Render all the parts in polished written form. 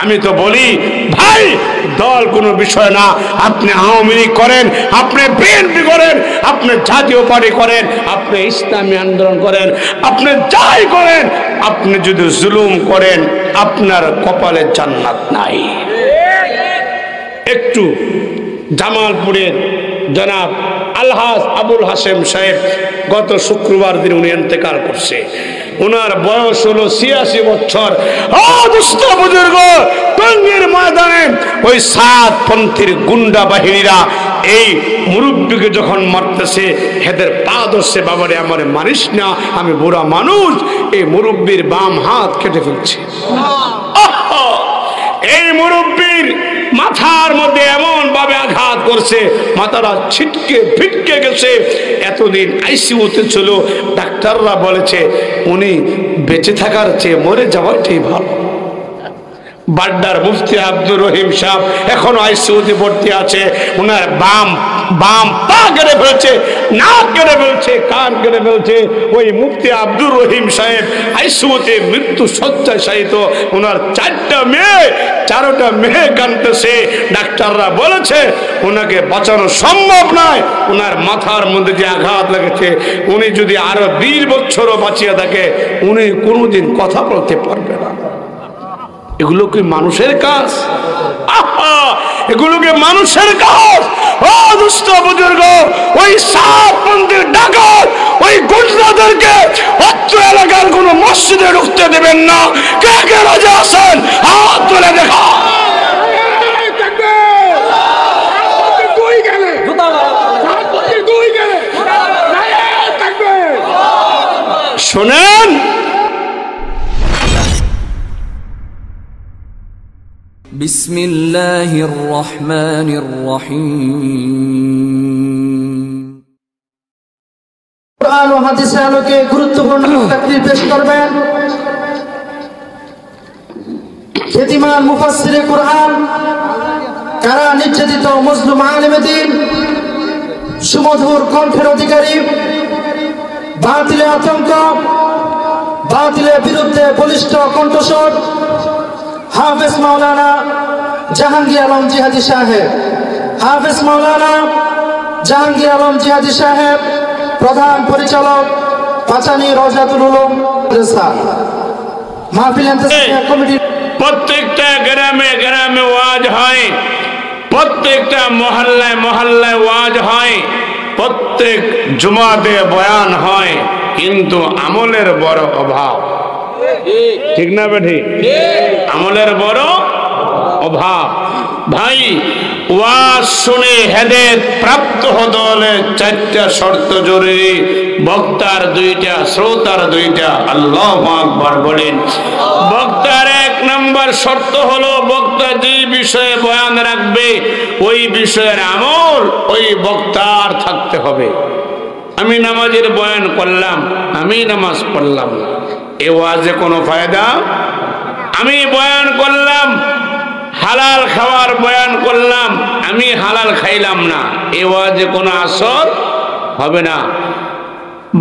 আমি তো বলি ভাই, দল কোনো বিষয় না। আপনি আওয়ামী লীগ করেন, আপনি বিএনপি করেন, আপনি জাতীয় পার্টি করেন, আপনি ইসলামী আন্দোলন করেন, আপনি যাই করেন, আপনি যদি জুলুম করেন আপনার কপালে জান্নাত নাই। একটু জামালপুরের জনাব আলহাজ আবুল হাশেম সাহেব গত শুক্রবার দিন উনি ইন্তেকাল করছে। ওনার বয়স হলো 86 বছর। দুষ্ট বুজুর্গ, টঙ্গীর ময়দানে ওই সাতপন্থীর গুন্ডা বাহিনীরা এই মুরব্বীকে যখন মারতেছে, হেদের পা ধরছে, বাবারে আমারে মারিস না, আমি বুড়া মানুষ। এই মুরব্বীর বাম হাত কেটে ফেলছে। এই মুরব্বীর মাথার মধ্যে এমন ভাবে আঘাত করছে, মাথাটা ছিটকে ফিটকে গেছে। এতদিন আইসিইউতে ছিল, ডাক্তাররা বলেছে উনি বেঁচে থাকার চেয়ে মরে যাওয়াটাই ভালো। বাড্ডার মুফতি আব্দুর রহিম সাহেব এখনো আইসিইউতে ভর্তি আছে। ওনার বাম পা কেটে ফেলছে, নাক কেটে ফেলছে, কান কেটে ফেলছে। ওই মুফতি আব্দুর রহিম সাহেব আইসিইউতে মৃত্যু শয্যায় শায়িত। ওনার 4টা মেয়ে কাঁদতেছে। ডাক্তাররা বলেছে ওনাকে বাঁচানো সম্ভব নয়। ওনার মাথার মধ্যে যে আঘাত লেগেছে, উনি যদি আরো 20 বছরও বাঁচিয়ে থাকে, উনি কোনোদিন কথা বলতে পারবে না। এগুলো কি মানুষের কাজ? এগুলো কি মানুষের কাজ? ও দুষ্ট বুজুর্গ, ওই সাতপন্থীর ডাকাত, ওই গুন্ডাদেরকে অত্র এলাকার কোন মসজিদে ঢুকতে দেবেন না। কে কে রাজি আছেন হাত তুলে দেখা। শোনেন, বিসমিল্লাহির রহমানির রহিম। কুরআন ও হাদিসের আলোকে গুরুত্বপূর্ণ তাকরীর পেশ করবেন খ্যাতিমান মুফাসসিরে কুরআন, কারা নির্যাতিত মজলুম আলেমে দ্বীন, সুমধুর কণ্ঠের অধিকারী, বাতিলের আতঙ্ক, বাতিলের বিরুদ্ধে বলিষ্ঠ কণ্ঠস্বর, হাফেজ মাওলানা জাহাঙ্গীর আলম জিহাদি সাহেব। হাফেজ মাওলানা জাহাঙ্গীর আলম জিহাদি সাহেব, প্রধান পরিচালক, পাঁচানী রওজাতুল উলুম মাদ্রাসা। মাহফিল ইন্তেজামিয়া কমিটি। প্রত্যেকটা গ্রামে গ্রামে ওয়াজ হয়, প্রত্যেকটা মহল্লায় মহল্লায় ওয়াজ হয়, প্রত্যেক জুমাতে বয়ান হয়, কিন্তু আমলের বড় অভাব। ঠিক না বেঠি? আমলের বড় অভাব। ভাই, ওয়াজ শুনে হেদায়েত প্রাপ্ত হতে হলে 4টা শর্ত জরুরি। বক্তার 2টা, শ্রোতার 2টা। আল্লাহু আকবার বলেন। বক্তার 1 নম্বর শর্ত হলো, বক্তা যে বিষয়ে বয়ান রাখবে ওই বিষয়ের আমল ওই বক্তার থাকতে হবে। আমি নামাজের বয়ান করলাম, আমি নামাজ পড়লাম, এ ওয়াজে কোনো ফায়দা? আমি বয়ান করলাম, হালাল খাওয়ার বয়ান করলাম, আমি হালাল খাইলাম না, এ ওয়াজে কোনো আসর হবে না।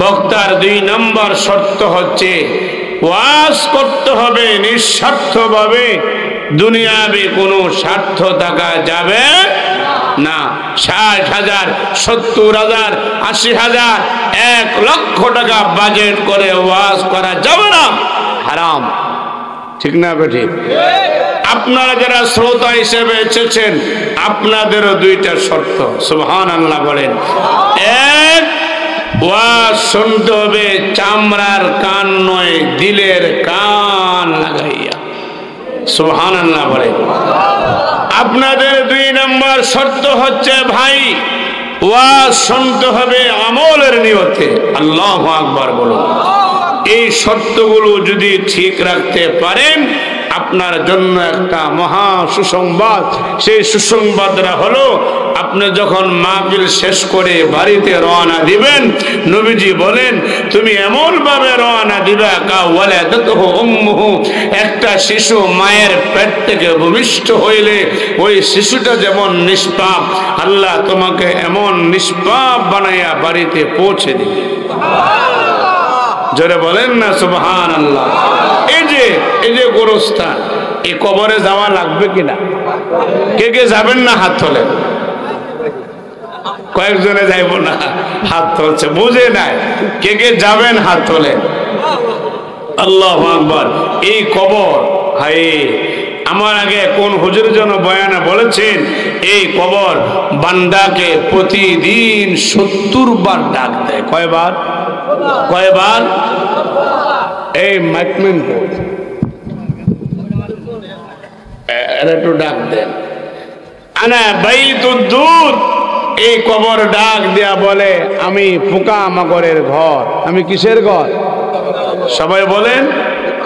বক্তার 2 নম্বর শর্ত হচ্ছে ওয়াজ করতে হবে নিঃস্বার্থভাবে, দুনিয়াবি কোনো স্বার্থ থাকা যাবে না। 60,000, 70,000, 80,000, 1 লক্ষ টাকা বাজেট করে ওয়াজ করা যাবে না, হারাম। ঠিক না বেঠি? আপনারা যারা শ্রোতা হিসেবে এসেছেন, আপনাদেরও 2টা শর্ত। সুবহানাল্লাহ বলেন। 1, ওয়াজ শুনতে হবে চামড়ার কান নয়, দিলের কান লাগাইয়া। সুবহানাল্লাহ বলেন। আপনাদের 2 নম্বর শর্ত হচ্ছে ভাই, ওয়াজ শুনতে হবে আমলের নিয়তে। আল্লাহু আকবার বলুন। এই শর্তগুলো যদি ঠিক রাখতে পারেন, আপনার জন্য একটা মহা সুসংবাদ। সেই সুসংবাদটা হলো, আপনি যখন মাহফিল শেষ করে বাড়িতে রওনা দিবেন, নবীজি বলেন তুমি এমন ভাবে রওনা দিবা কা ওয়ালাদাতুহু উম্মুহু, একটা শিশু মায়ের পেট থেকে ভূমিষ্ঠ হইলে ওই শিশুটা যেমন নিষ্পাপ, আল্লাহ তোমাকে এমন নিষ্পাপ বানাইয়া বাড়িতে পৌঁছে দিবে। জোরে বলেন না সুবহানাল্লাহ। এই যে গোরস্থান, এই কবরে যাওয়া লাগবে কিনা? কে কে যাবেন না হাত তোলেন। কয়েকজনে যাইব না হাত তুলছে, বুঝে নাই। কে কে যাবেন হাত তোলেন। আল্লাহু আকবার। এই কবর, হায়, আমার আগে কোন হুজুর যেন বয়ানে বলেছেন, এই কবর বান্দাকে প্রতিদিন 70 বার ডাক দেয়। কয়বার? কয়বার? এই মাইকম্যান একটু ডাক দেন। আনা বাইতুদ দুর, এই কবর ডাক দেয়া বলে, আমি পোকা মাকড়ের ঘর। আমি কিসের ঘর? সবাই বলেন।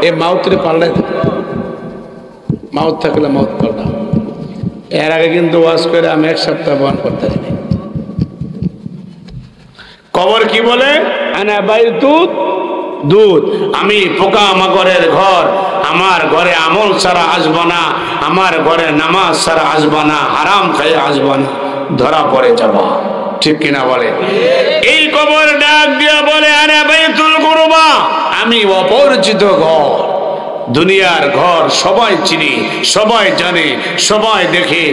এই মাউতরে পাল্লাই, মাউত থাকলে মাউত পাল্টা। এর আগে কিন্তু ওয়াজ করে আমি 1 সপ্তাহ বহন করতে পারি। কবর কি বলে? আনা বাইতুদ দুর, আমি পোকা মাকড়ের ঘর। আমার ঘরে আমল ছাড়া আসবো না, আমার ঘরে নামাজ ছাড়া আসবো না, হারাম খাইয়ে আসবো না, ধরা পড়ে যাবা। ঠিক কিনা বলে? এই কবর ডাক দিয়া বলে, আনা বাইতুল কুরবা, আমি অপরিচিত ঘর। দুনিয়ার ঘর সবাই চিনি, সবাই জানে, সবাই দেখে।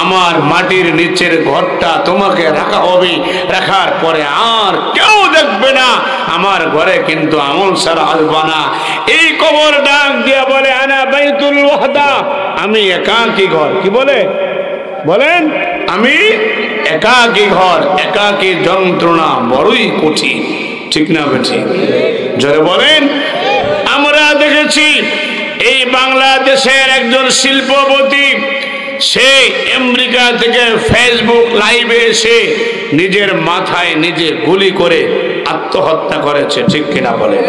আমার মাটির নিচের ঘরটা তোমাকে রাখা হবে, রাখার পরে আর কেউ দেখবে না। আমার ঘরে কিন্তু আমল ছাড়া আসবা না। এই কবর ডাক দিয়া বলে, আনা বাইতুল ওয়াহদা, আমি একাকী ঘর। কি বলে? বলেন, আমি একাকী ঘর। একাকী যন্ত্রণা বড়ই কঠিন। ঠিক না বেঠি? জোরে বলেন। আমরা দেখেছি এই বাংলাদেশের একজন শিল্পপতি, সে আমেরিকা থেকে ফেসবুক লাইভে এসে নিজের মাথায় নিজে গুলি করে আত্মহত্যা করেছে। ঠিক কিনা বলেন?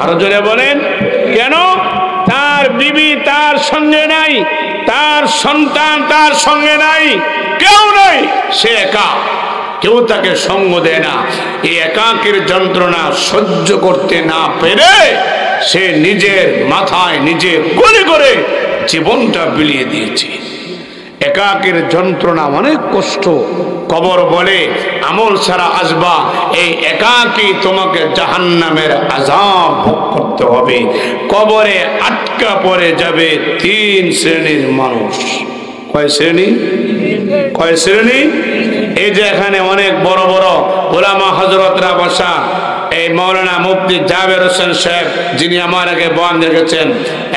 আরো জোরে বলেন। কেন? তার বিবি তার সঙ্গে নাই, তার সন্তান তার সঙ্গে নাই, কেউ নাই, সে একা, কেউ তাকে সঙ্গ দেয় না। এই একাকীর যন্ত্রণা সহ্য করতে না পেরে সে নিজের মাথায় নিজে গুলি করে জীবনটা বিলিয়ে দিয়েছে। একাকীর যন্ত্রণা অনেক কষ্ট। কবর বলে, আমল ছাড়া আসবা, এই একাকী তোমাকে জাহান্নামের আযাব ভোগ করতে হবে। কবরে আটকা পড়ে যাবে 3 শ্রেণীর মানুষ। কয় শ্রেণী? কয় শ্রেণী? এই যে এখানে অনেক বড় বড় ওলামা হযরতরা বসা, এই মাওলানা মুফতি জাবের হোসেন সাহেব, যিনি আমার আগে বয়ান রেখেছেন,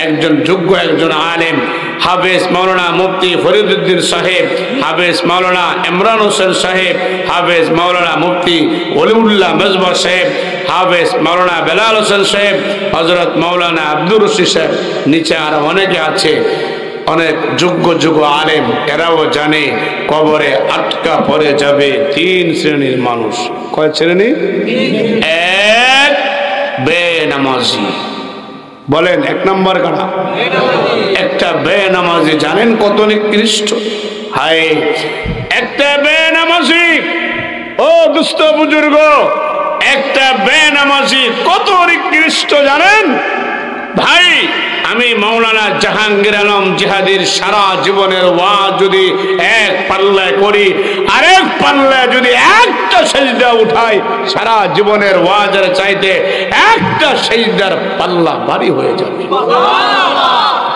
একজন যোগ্য একজন আলেম। হাফেজ মাওলানা মুফতি ফরিদউদ্দিন সাহেব, হাফেজ মাওলানা ইমরান হোসেন সাহেব, হাফেজ মাওলানা মুফতি ওলিউল্লাহ মেজবা সাহেব, হাফেজ মাওলানা বেলাল হোসেন সাহেব, হযরত মাওলানা আব্দুর রশিদ সাহেব, নিচে আরো অনেকে আছে, অনেক যোগ্য যোগ্য আলেম। এরাও জানে কবরে আটকা পড়ে যাবে 3 শ্রেণীর মানুষ। কয় শ্রেণী? এক, বেনামাজি। বলেন, 1 নম্বর কারা? একটা বেনামাজি। জানেন কত নিকৃষ্ট? হায়, একটা বেনামাজি, ও দুস্থ বুজুর্গ, একটা বেনামাজি কত নিকৃষ্ট জানেন? ভাই, আমি মাওলানা জাহাঙ্গীর আলম জিহাদির সারা জীবনের ওয়াজ যদি এক পাল্লায় করি, আরেক পাল্লায় যদি একটা সেজদা উঠাই, সারা জীবনের ওয়াজের চাইতে একটা সেজদার পাল্লা ভারী হয়ে যাবে।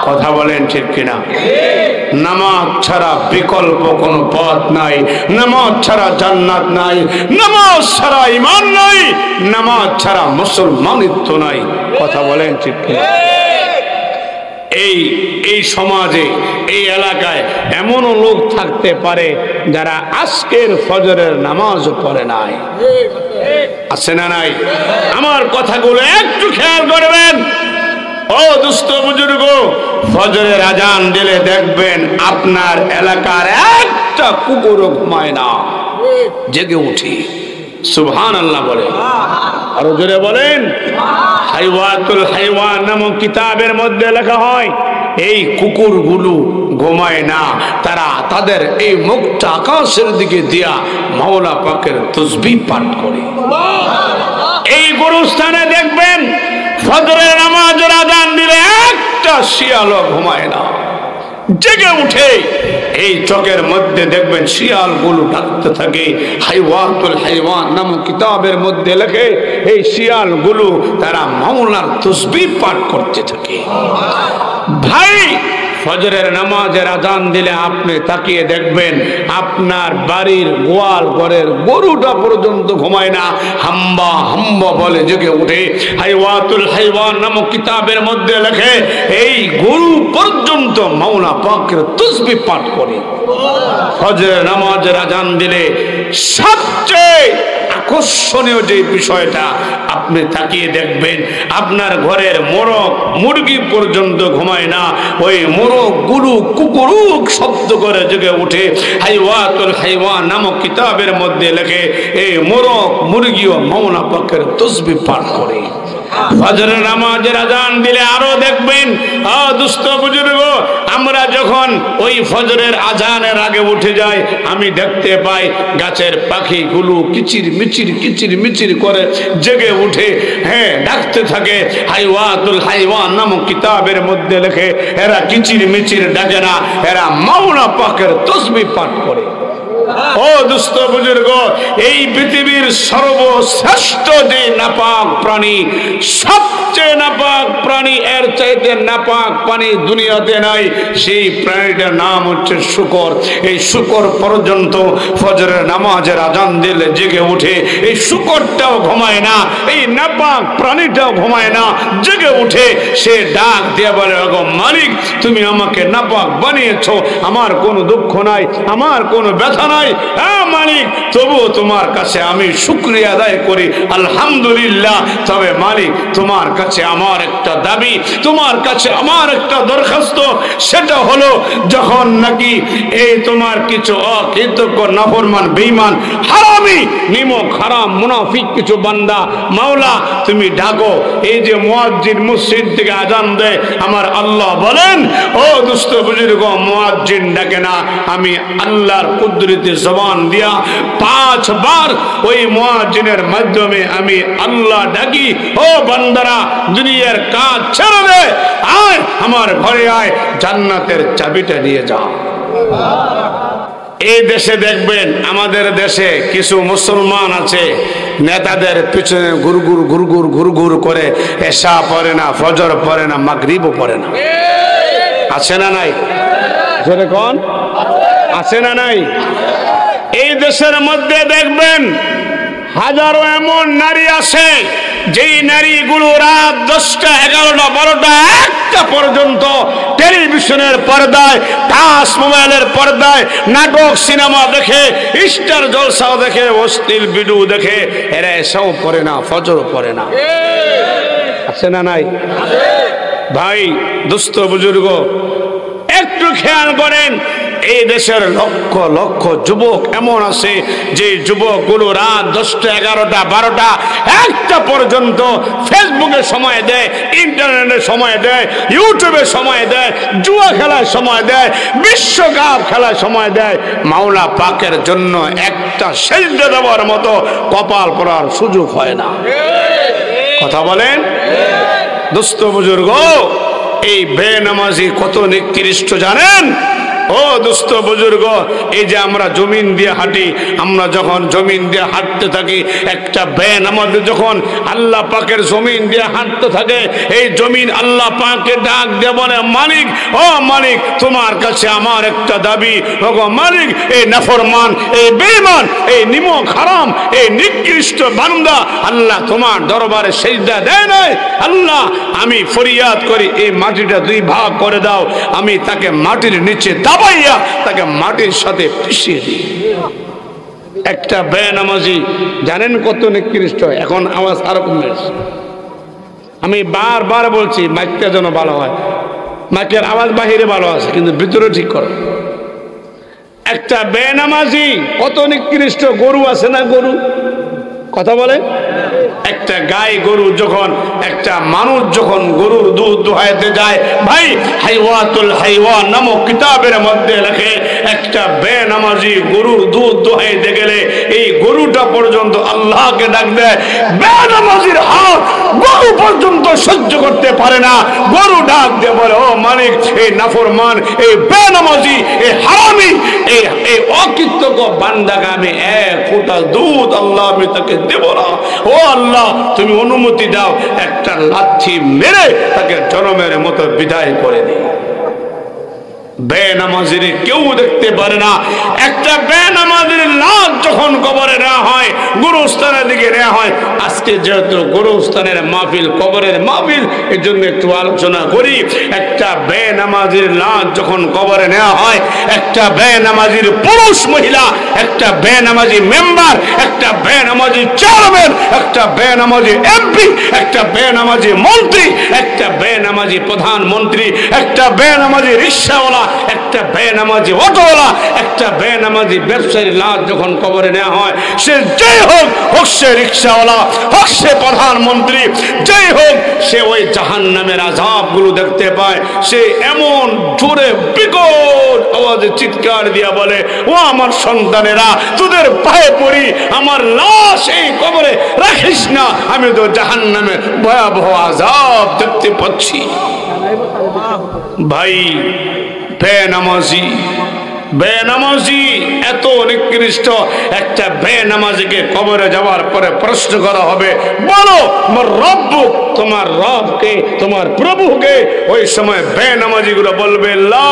কথা বলেন ঠিক কিনা? নামাজ ছাড়া বিকল্প কোনো পথ নাই, নামাজ ছাড়া জান্নাত নাই, নামাজ ছাড়া ঈমান নাই, নামাজ ছাড়া মুসলমানিত্ব নাই। কথা বলেন ঠিক কিনা? এই সমাজে, এই এলাকায় এমনও লোক থাকতে পারে যারা আজকের ফজরের নামাজও পড়ে নাই। আছে না নাই? আমার কথাগুলো একটু খেয়াল করবেন। ও দুস্থ বুজুর্গ, ফজরের আজান দিলে দেখবেন আপনার এলাকার একটা কুকুরও ঘুমায় না, জেগে উঠি সুবহানাল্লাহ বলে। আরো জোরে বলেন। হাইওয়াতুল হাইওয়ান নামক কিতাবের মধ্যে লেখা হয়, এই কুকুরগুলো ঘুমায় না, তারা তাদের এই মুখটা আকাশের দিকে দিয়া মাওলা পাকের তাসবিহ পাঠ করে। এই গুরুস্থানে দেখবেন ফজরের নামাজের আযান দিলে একটা শিয়ালও ঘুমায় না, জেগে উঠে। এই চকের মধ্যে দেখবেন শিয়ালগুলো ডাকতে থাকে। হাইওয়াতুল হাইওয়ান নামক কিতাবের মধ্যে লেখে, এই শিয়ালগুলো তারা মাওলার তাসবিহ পাঠ করতে থাকে। ভাই, ফজরের নামাজের আজান দিলে আপনি তাকিয়ে দেখবেন আপনার বাড়ির গোয়াল ঘরের গরুটা পর্যন্ত ঘুমায় না, হাম্বা হাম্বা বলে জেগে উঠে। হাইওয়াতুল হাইওয়ান নামক কিতাবের মধ্যে লেখে এই গরু পর্যন্ত মাওলা পাকের তাসবিহ পাঠ করে। ফজরের নামাজের আজান দিলে সবচেয়ে আকর্ষণীয় যে বিষয়টা আপনি তাকিয়ে দেখবেন আপনার ঘরের মোরগ মুরগি পর্যন্ত ঘুমায় না, ওই মোরগ গুরু কুকুরুক শব্দ করে জেগে উঠে। হাইওয়াতুল হাইওয়ান নামক কিতাবের মধ্যে লেখে এই মোরগ মুরগিও মাওলা পাকের তাসবিহ পাঠ করে। ফজরের নামাজের আজান দিলে আরো দেখবেন দুস্থ বুজুর্গ, আমরা যখন ওই ফজরের আজানের আগে উঠে যাই আমি দেখতে পাই গাছের পাখিগুলো কিচির মিচির করে জেগে উঠে, হ্যাঁ ডাকতে থাকে। হাইওয়াতুল হাইওয়ান নামক কিতাবের মধ্যে লেখে এরা কিচির মিচির ডাকে না, এরা মাওলা পাকের তাসবিহ পাঠ করে। ও দুস্থ বুজুর্গ, এই পৃথিবীর সর্বশ্রেষ্ঠ যে নাপাক প্রাণী, সবচেয়ে নাপাক প্রাণী, এর চাইতে নাপাক প্রাণী দুনিয়াতে নাই, সেই প্রাণীটার নাম হচ্ছে শূকর। এই শূকর পর্যন্ত ফজরের নামাজের আজান দিলে জেগে উঠে। এই শূকরটাও ঘুমায় না, এই নাপাক প্রাণীটাও ঘুমায় না, জেগে উঠে সে ডাক দিয়ে বলে ওগো মালিক, তুমি আমাকে নাপাক বানিয়েছো, আমার কোনো দুঃখ নাই, আমার কোনো ব্যথা নাই, হ্যাঁ মালিক, তবুও তোমার কাছে আমি শুকরিয়া আদায় করি, আলহামদুলিল্লাহ। তবে মালিক, তোমার কাছে আমার একটা দাবি, তোমার কাছে আমার একটা দরখাস্ত, সেটা হলো যখন নাকি এই তোমার কিছু অকৃতজ্ঞ নাফরমান বেঈমান হারামি নিমক হারাম মুনাফিক কিছু বান্দা মাওলা তুমি ডাকো, এই যে মুয়াজ্জিন মসজিদ থেকে আজান দেয়, আমার আল্লাহ বলেন ও দুস্থ বুজুর্গ, মুয়াজ্জিন ডাকে না, আমি আল্লাহর কুদরতি জবান দিয়া 5 বার ওই মুয়াজ্জিনের মাধ্যমে আমি আল্লাহ ডাকি, ও বান্দারা দুনিয়ার কাজ ছেড়ে দে, আয় আমার ঘরে আয়, জান্নাতের চাবিটা নিয়ে যা। এই দেশে দেখবেন, আমাদের দেশে কিছু মুসলমান আছে নেতাদের পিছনে ঘুরঘুর করে এশা পড়ে না, ফজর পড়ে না, মাগরিবও পড়ে না। আছে না নাই? যেরকম আছে না নাই? এই দেশের মধ্যে দেখবেন হাজারো এমন নারী আছে যেই নারীগুলো রাত 10টা 11টা 12টা 1টা পর্যন্ত টেলিভিশনের পর্দায়, টাচ মোবাইলের পর্দায় নাটক সিনেমা দেখে, স্টার জলসাও দেখে, অশ্লীল ভিডিও দেখে, এরা এসেও পড়ে না, ফজর পড়ে না। আছে না নাই? ভাই দুস্থ বুজুর্গ, একটু খেয়াল করেন, এই দেশের লক্ষ লক্ষ যুবক এমন আছে যে যুবকগুলো রাত 10টা 11টা 12টা 1টা পর্যন্ত ফেসবুকে সময় দেয়, ইন্টারনেটে সময় দেয়, ইউটিউবে সময় দেয়, জুয়া খেলায় সময় দেয়, বিশ্বকাপ খেলায় সময় দেয়। মাওলা পাকের জন্য একটা সেজদা দেওয়ার মতো কপাল পড়ার সুযোগ হয় না। কথা বলেন দুস্থ বুজুর্গ, এই বেনামাজি কত নিকৃষ্ট জানেন? ও দুস্থ বুজুর্গ, এই যে আমরা জমিন দিয়ে হাঁটি, আমরা যখন জমিন দিয়ে হাঁটতে থাকি, একটা বেনামাজি যখন আল্লাহ পাকের জমিন দিয়ে হাঁটতে থাকে, এই জমিন আল্লাহ পাককে ডাক দিয়ে বলে মালিক, ও মালিক, তোমার কাছে আমার একটা দাবি, ওগো মালিক, এই নাফরমান, এই বেঈমান, এই নিমক হারাম, এই নিকৃষ্ট বান্দা আল্লাহ তোমার দরবারে সিজদা দেয় নাই, আল্লাহ আমি ফরিয়াদ করি এই মাটিটা 2 ভাগ করে দাও, আমি তাকে মাটির নিচে দাবাইয়া তাকে মাটির সাথে পিষিয়ে দিই। একটা বেনামাজি জানেন কত নিকৃষ্ট? এখন আওয়াজ আরো কমে গেছে, আমি বারবার বলছি মাইকটা যেন ভালো হয়, মাইকের আওয়াজ বাহিরে ভালো আছে কিন্তু ভিতরে ঠিক করো। একটা বেনামাজি কত নিকৃষ্ট, গরু আছে না, গরু কথা বলে, একটা গাই গরু যখন একটা মানুষ যখন গরুর দুধ দোহাইতে যায়, ভাই হাইওয়াতুল হাইওয়ান নামক কিতাবের মধ্যে লেখে একটা বেনামাজি গরুর দুধ দোহাইতে গেলে এই গরুটা পর্যন্ত আল্লাহকে ডাক দেয়, বেনামাজির হাত গরু পর্যন্ত সহ্য করতে পারে না, গরু ডাক দিয়ে বলে ও মালিক, এই নাফরমান, এই বেনামাজি, এই হারামি, এই অকৃতজ্ঞ বান্দাকে আমি 1 ফোঁটা দুধ আল্লাহ আমি তাকে দেব না, ও আল্লাহ তুমি অনুমতি দাও, একটা লাথি মেরে তাকে জনমের মতো বিদায় করে দিই। বেনামাজির কেউ দেখতে পারে না। একটা বেনামাজির লাশ যখন কবরে নেওয়া হয়, গুরুস্থানের দিকে নেওয়া হয়। আজকে যেহেতু গুরুস্থানের মাহফিল, কবরের মাহফিল, এর জন্য একটু আলোচনা করি। একটা বেনামাজির লাশ যখন কবরে নেওয়া হয়, একটা বেনামাজির পুরুষ মহিলা, একটা বেনামাজি মেম্বার, একটা বেনামাজি চেয়ারম্যান, একটা বেনামাজি এমপি, একটা বেনামাজি মন্ত্রী, একটা বেনামাজি প্রধানমন্ত্রী, একটা বেনামাজি রিক্সাওয়ালা, একটা বেনামাজি অটোওয়ালা, একটা বেনামাজি ব্যবসায়ীর লাশ যখন কবরে নেওয়া হয়, সে যেই হোক, হোক সে রিক্সাওয়ালা, হোক সে প্রধানমন্ত্রী, যেই হোক, সে ওই জাহান্নামের আযাবগুলো দেখতে পায়। সে এমন জোরে বিকট আওয়াজে চিৎকার দিয়া বলে, ও আমার সন্তানেরা, তোদের পায়ে পড়ি, আমার লাশ এই কবরে রাখিস না, আমি তো জাহান্নামের ভয়াবহ আযাব দেখতে পাচ্ছি। ভাই, বেনামাজি বেনামাজি এত নিকৃষ্ট। একটা বেনামাজিকে কবরে যাওয়ার পরে প্রশ্ন করা হবে, বলো তোমার রব্বুক, তোমার রবকে, তোমার প্রভুকে। ওই সময় বেনামাজি গুলো বলবে, লা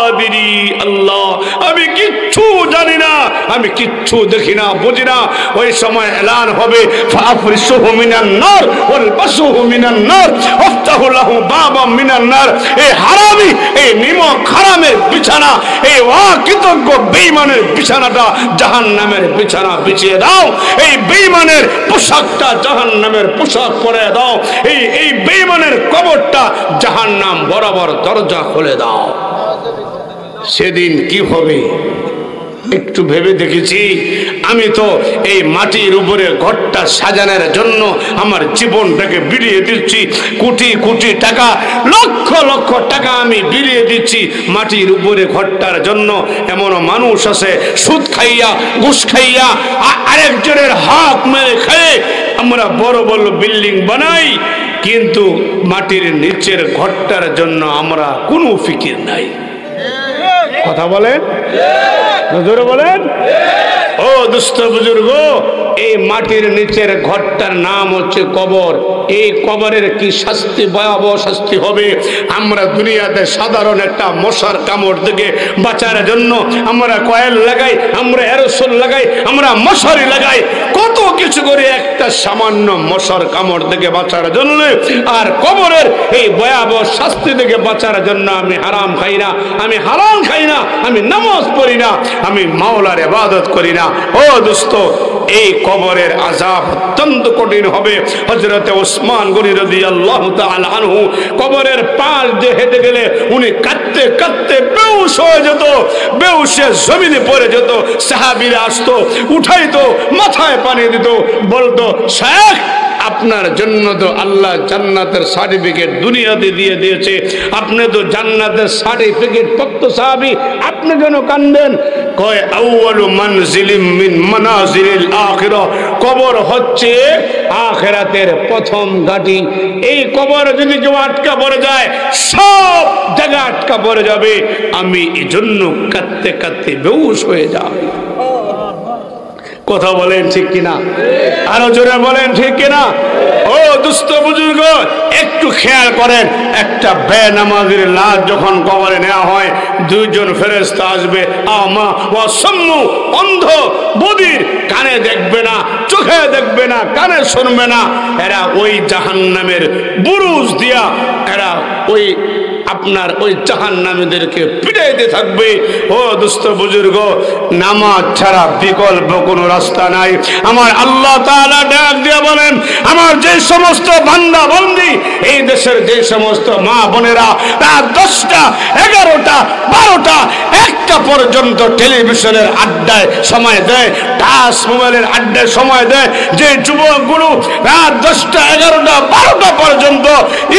আদিরি আল্লাহ, আমি কিচ্ছু জানি না, আমি কিচ্ছু দেখি না, বুঝি না। ওই সময় এলান হবে, ফাফরিসুহু মিনান নার ওয়ালবাসুহু মিনান নার ওয়াফতাহু লাহু বাবাম মিনান নার। এই হারামি, এই নিমক হারামের বিছানা, এই অকৃতজ্ঞ বেঈমানের বিছানাটা জাহান্নামের বিছানা বিছিয়ে দাও। এই বেঈমানের পোশাকটা জাহান্নামের পোশাক পরে দাও। এই বেঈমানের কবরটা জাহান্নাম বরাবর দরজা খুলে দাও। সেদিন কি হবে একটু ভেবে দেখেছি। আমি তো এই মাটির উপরে ঘরটা সাজানোর জন্য আমার জীবনটাকে বিলিয়ে দিচ্ছি। কোটি কোটি টাকা, লক্ষ লক্ষ টাকা আমি বিলিয়ে দিচ্ছি মাটির উপরে ঘরটার জন্য। এমন মানুষ আছে সুদ খাইয়া, ঘুষ খাইয়া, আরেকজনের হক মেরে খেয়ে আমরা বড় বড় বিল্ডিং বানাই, কিন্তু মাটির নিচের ঘরটার জন্য আমরা কোনো ফিকির নাই। কথা বলেন, জোরে বলেন। ও দুস্থ বুজুর্গ, এই মাটির নিচের ঘরটার নাম হচ্ছে কবর। এই কবরের কি শাস্তি, ভয়াবহ শাস্তি হবে। আমরা দুনিয়াতে সাধারণ একটা মশার কামড় থেকে বাঁচার জন্য আমরা কয়েল লাগাই, আমরা অ্যারোসল লাগাই, আমরা মশারি লাগাই, কত কিছু করে একটা সামান্য মশার কামড় থেকে বাঁচার জন্য। আর কবরের এই ভয়াবহ শাস্তি থেকে বাঁচার জন্য আমি হারাম খাই না, আমি হালাল খাই না, আমি নামাজ পড়ি না, আমি মাওলার ইবাদত করি না। ও দোস্ত, এই কবরের আযাব অত্যন্ত কঠিন হবে। হযরতে ওসমান গনি রাদিয়াল্লাহু তাআলা আনহু কবরের পাশ দিয়ে হেঁটে গেলে উনি কাঁদতে কাঁদতে বেহুশ হয়ে যেত, বেহুশে জমিনে পড়ে যেত। সাহাবীরা আসতো, উঠাইতো, মাথায় পানি দিত, বলতো, শেখ আপনার জন্য তো আল্লাহ জান্নাতের সার্টিফিকেট দুনিয়াতে দিয়ে দিয়েছে, আপনি তো জান্নাতের সার্টিফিকেট প্রাপ্ত সাহাবী, আপনি কেন কাঁদেন? কয় আউয়ালু মানজিলিম মিন মানাজিলিল আখিরাহ, কবর হচ্ছে আখিরাতের প্রথম ঘাঁটি। এই কবর যদি কেউ আটকা পড়ে যায়, সব জায়গা আটকা পড়ে যাবে। আমি এজন্য কাঁদতে কাঁদতে বেহুশ হয়ে যাব। কথা বলেন ঠিক কিনা? আরো জোরে বলেন ঠিক কিনা? ও দুস্থ বুজুর্গ, একটু খেয়াল করেন, একটা বেনামাজির লাশ যখন কবরে নেওয়া হয়, দুইজন ফেরেশতা আসবে, আমা ওয়া সাম্মু, অন্ধ বধির, কানে দেখবে না, চোখে দেখবে না, কানে শুনবে না। এরা ওই জাহান্নামের বুরুজ দিয়া এরা ওই আপনার ওই জাহান্নামীদেরকে পিটাইতে থাকবে। ও দুস্থ বুজুর্গ, নামাজ ছাড়া বিকল্প কোনো রাস্তা নাই। আমার আল্লাহ তাআলা ডাক দিয়ে বলেন, আমার যে সমস্ত বান্দা বান্দি, এই দেশের যে সমস্ত মা বোনেরা রাত 10টা, 11টা, 12টা, 1টা পর্যন্ত টেলিভিশনের আড্ডায় সময় দেয়, টাচ মোবাইলের আড্ডায় সময় দেয়, যে যুবকগুলো রাত 10টা, 11টা, 12টা পর্যন্ত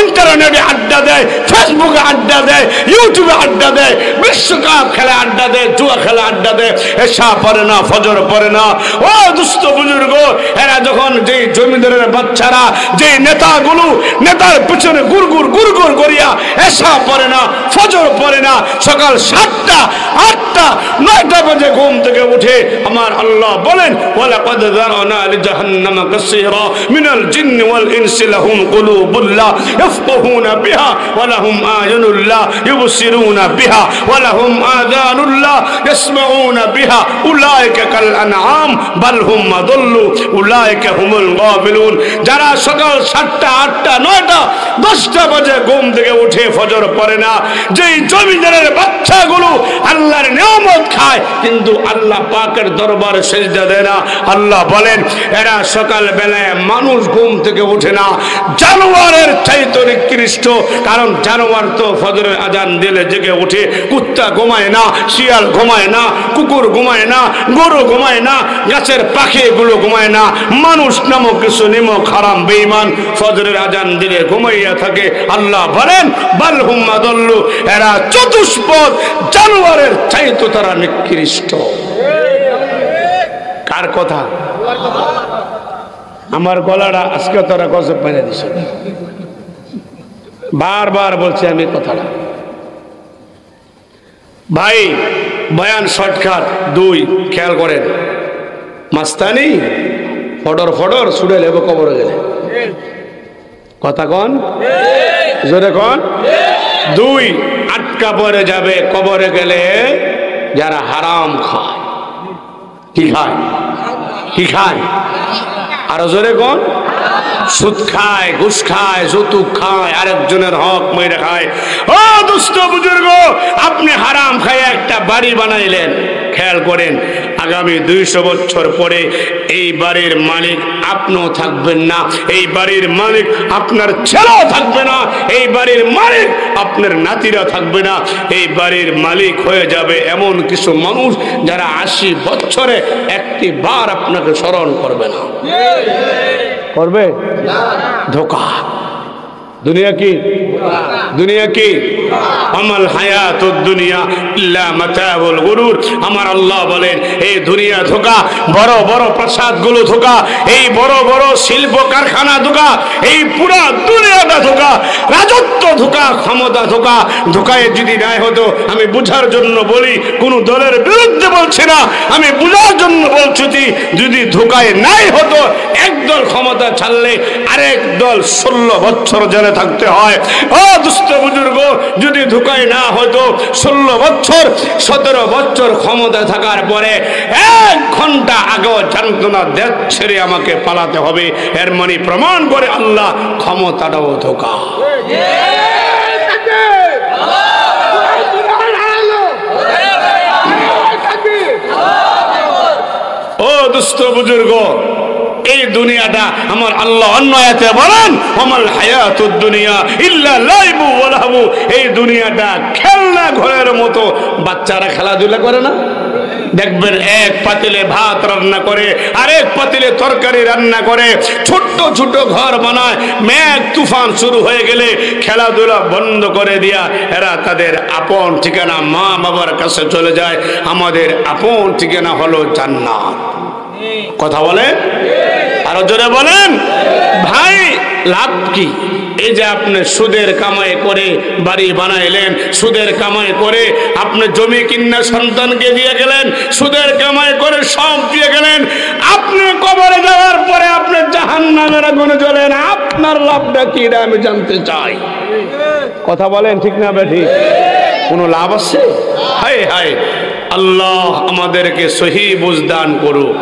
ইন্টারনেটে আড্ডা দেয়, ফেসবুকে আড্ডা দেয়, ইউটিউবে আড্ডা দেয়, বিশ্বকাপ খেলা আড্ডা দেয়, জুয়া খেলা আড্ডা দেয়, এশা পড়ে না, ফজর পড়ে না। ও দুস্থ বুজুর্গ, এরা যখন যে জমিদারের বাচ্চারা, যে নেতাগুলো নেতার পিছনে গুড়গুড় গুড়গুড় করিয়া এশা পড়ে না, ফজর পড়ে পড়ে না, সকাল 7টা 8টা 9টা বাজে ঘুম থেকে উঠে আমার আল্লাহ বলেন ওয়ালাকাদ যারানা লিজাহান্নামা কাসীরা মিনাল জিন্নি ওয়াল ইনসি লাহুম কুলুবুল লা ইয়াফকাহুনা বিহা ওয়া লাহুম আ'য়ুনুল লা ইউবসিরুনা বিহা ওয়া লাহুম আযানুল লা ইয়াসমাউনা বিহা উলাইকা কাল আনআম বাল হুম আদাল্লু উলাইকা হুমুল গাফিলুন। যারা সকাল 7টা 8টা 9টা 10টা বাজে ঘুম থেকে উঠে ফজর পড়ে না, যেই জমিদারের বাচ্চাগুলো আল্লাহর নিয়ামত খায় কিন্তু আল্লাহ পাকের দরবারে সিজদা দেয় না, আল্লাহ বলেন এরা সকাল বেলায় মানুষ ঘুম থেকে ওঠে না, জানোয়ারের চাইতে নিকৃষ্ট। কারণ জানোয়ার তো ফজরের আজান দিলে জেগে ওঠে, কুত্তা ঘুমায় না, শিয়াল ঘুমায় না, কুকুর ঘুমায় না, গরু ঘুমায় না, গাছের পাখিগুলো ঘুমায় না। মানুষ নামক কিছু নিমক হারাম বেঈমান ফজরের আজান দিলে ঘুমাইয়া থাকে। আল্লাহ বলেন বাল হুম আদাল্লু, এরা চতুষ্পদ জানোয়ারের চাইতে তারা নিকৃষ্ট। কার কথা? আমার গলাটা আজকে তারা গজব মেরে দিছে, বারবার বলছি আমি কথাটা। ভাই বয়ান শর্টকাট 2, খেয়াল করেন। মাস্তানি ফডর ফডর ছুড়ে লেবো কবরে গেলে, কথা কন জোরে কন। 2, আটকা পড়ে যাবে কবরে গেলে যারা হারাম খায়। কি খায়? কি খায়? আরো জোরে কন। সুদ খায়, ঘুষ খায়, যৌতুক খায়, আরেকজনের হক মেরে খায়। ও দুষ্ট বুজুর্গ, আপনি হারাম খায় একটা বাড়ি বানাইলেন, খেয়াল করেন আগামী 200 বছর পরে এই বাড়ির মালিক আপনিও থাকবেন না, এই বাড়ির মালিক আপনার ছেলেও থাকবে না, এই বাড়ির মালিক আপনার নাতিরা থাকবে না। এই বাড়ির মালিক হয়ে যাবে এমন কিছু মানুষ যারা 80 বছরে একটি বার আপনাকে স্মরণ করবে না। করবে? ধোকা। দুনিয়া কি? দুনিয়া কি? আমাল হায়াতুদ দুনিয়া ইল্লা মাতাউল গুরুর। আমার আল্লাহ বলেন এই দুনিয়া ধোকা, বড় বড় প্রাসাদগুলো ধোকা, এই বড় বড় শিল্প কারখানা ধোকা, এই পুরা দুনিয়াটা ধোকা, রাজত্ব ধোকা, ক্ষমতা ধোকা। ধোকায় যদি নাই হতো, আমি বুঝার জন্য বলি, কোন দলের বিরুদ্ধে বলছি না, আমি বুঝার জন্য বলছি, যদি ধোকায় নাই হতো একদল ক্ষমতা ছাড়লে আরেক দল 16 বছর জেলে থাকতে হয়। ও দুষ্ট বুজুর্গ, যদি ধোকায় না হতো 16 বছর 17 বছর ক্ষমতা থাকার পরে 1 ঘন্টা আগেও জানতো না দেশ ছেড়ে আমাকে পালাতে হবে, এর মানে প্রমাণ করে আল্লাহ ক্ষমতাটাও ধোকা। ও দুষ্ট বুজুর্গ, এই দুনিয়াটা আমার আল্লাহ অন্য আয়াতে বলেন আমাল হায়াতুদ দুনিয়া ইল্লা লাইবু ওয়া লাহবু। এই দুনিয়াটা খেলনা ঘরের মতো। বাচ্চারা খেলাধুলা করে না? দেখবেন এক পাতিলে ভাত রান্না করে, আরেক পাতিলে তরকারি রান্না করে, ছোট্ট ছোট ঘর বানায়। মেঘ তুফান শুরু হয়ে গেলে খেলাধুলা বন্ধ করে দিয়া এরা তাদের আপন ঠিকানা মা বাবার কাছে চলে যায়। আমাদের আপন ঠিকানা হলো জান্নাত। কথা বলেন, আরো জোরে বলেন। ভাই লাভ কি? এই যে আপনি সুদের কামাই করে বাড়ি বানাইলেন, সুদের কামাই করে আপনি জমি কিনে সন্তানকে দিয়ে গেলেন, সুদের কামাই করে সব দিয়ে গেলেন, আপনি কবরে যাওয়ার পরে আপনি জাহান্নামের আগুনে জ্বলেন। আপনার লাভটা কি আমি জানতে চাই। কথা বলেন ঠিক না বেঠি? কোনো লাভ আছে? হায় হায়, আল্লাহ আমাদেরকে সহি বুঝদান করুক।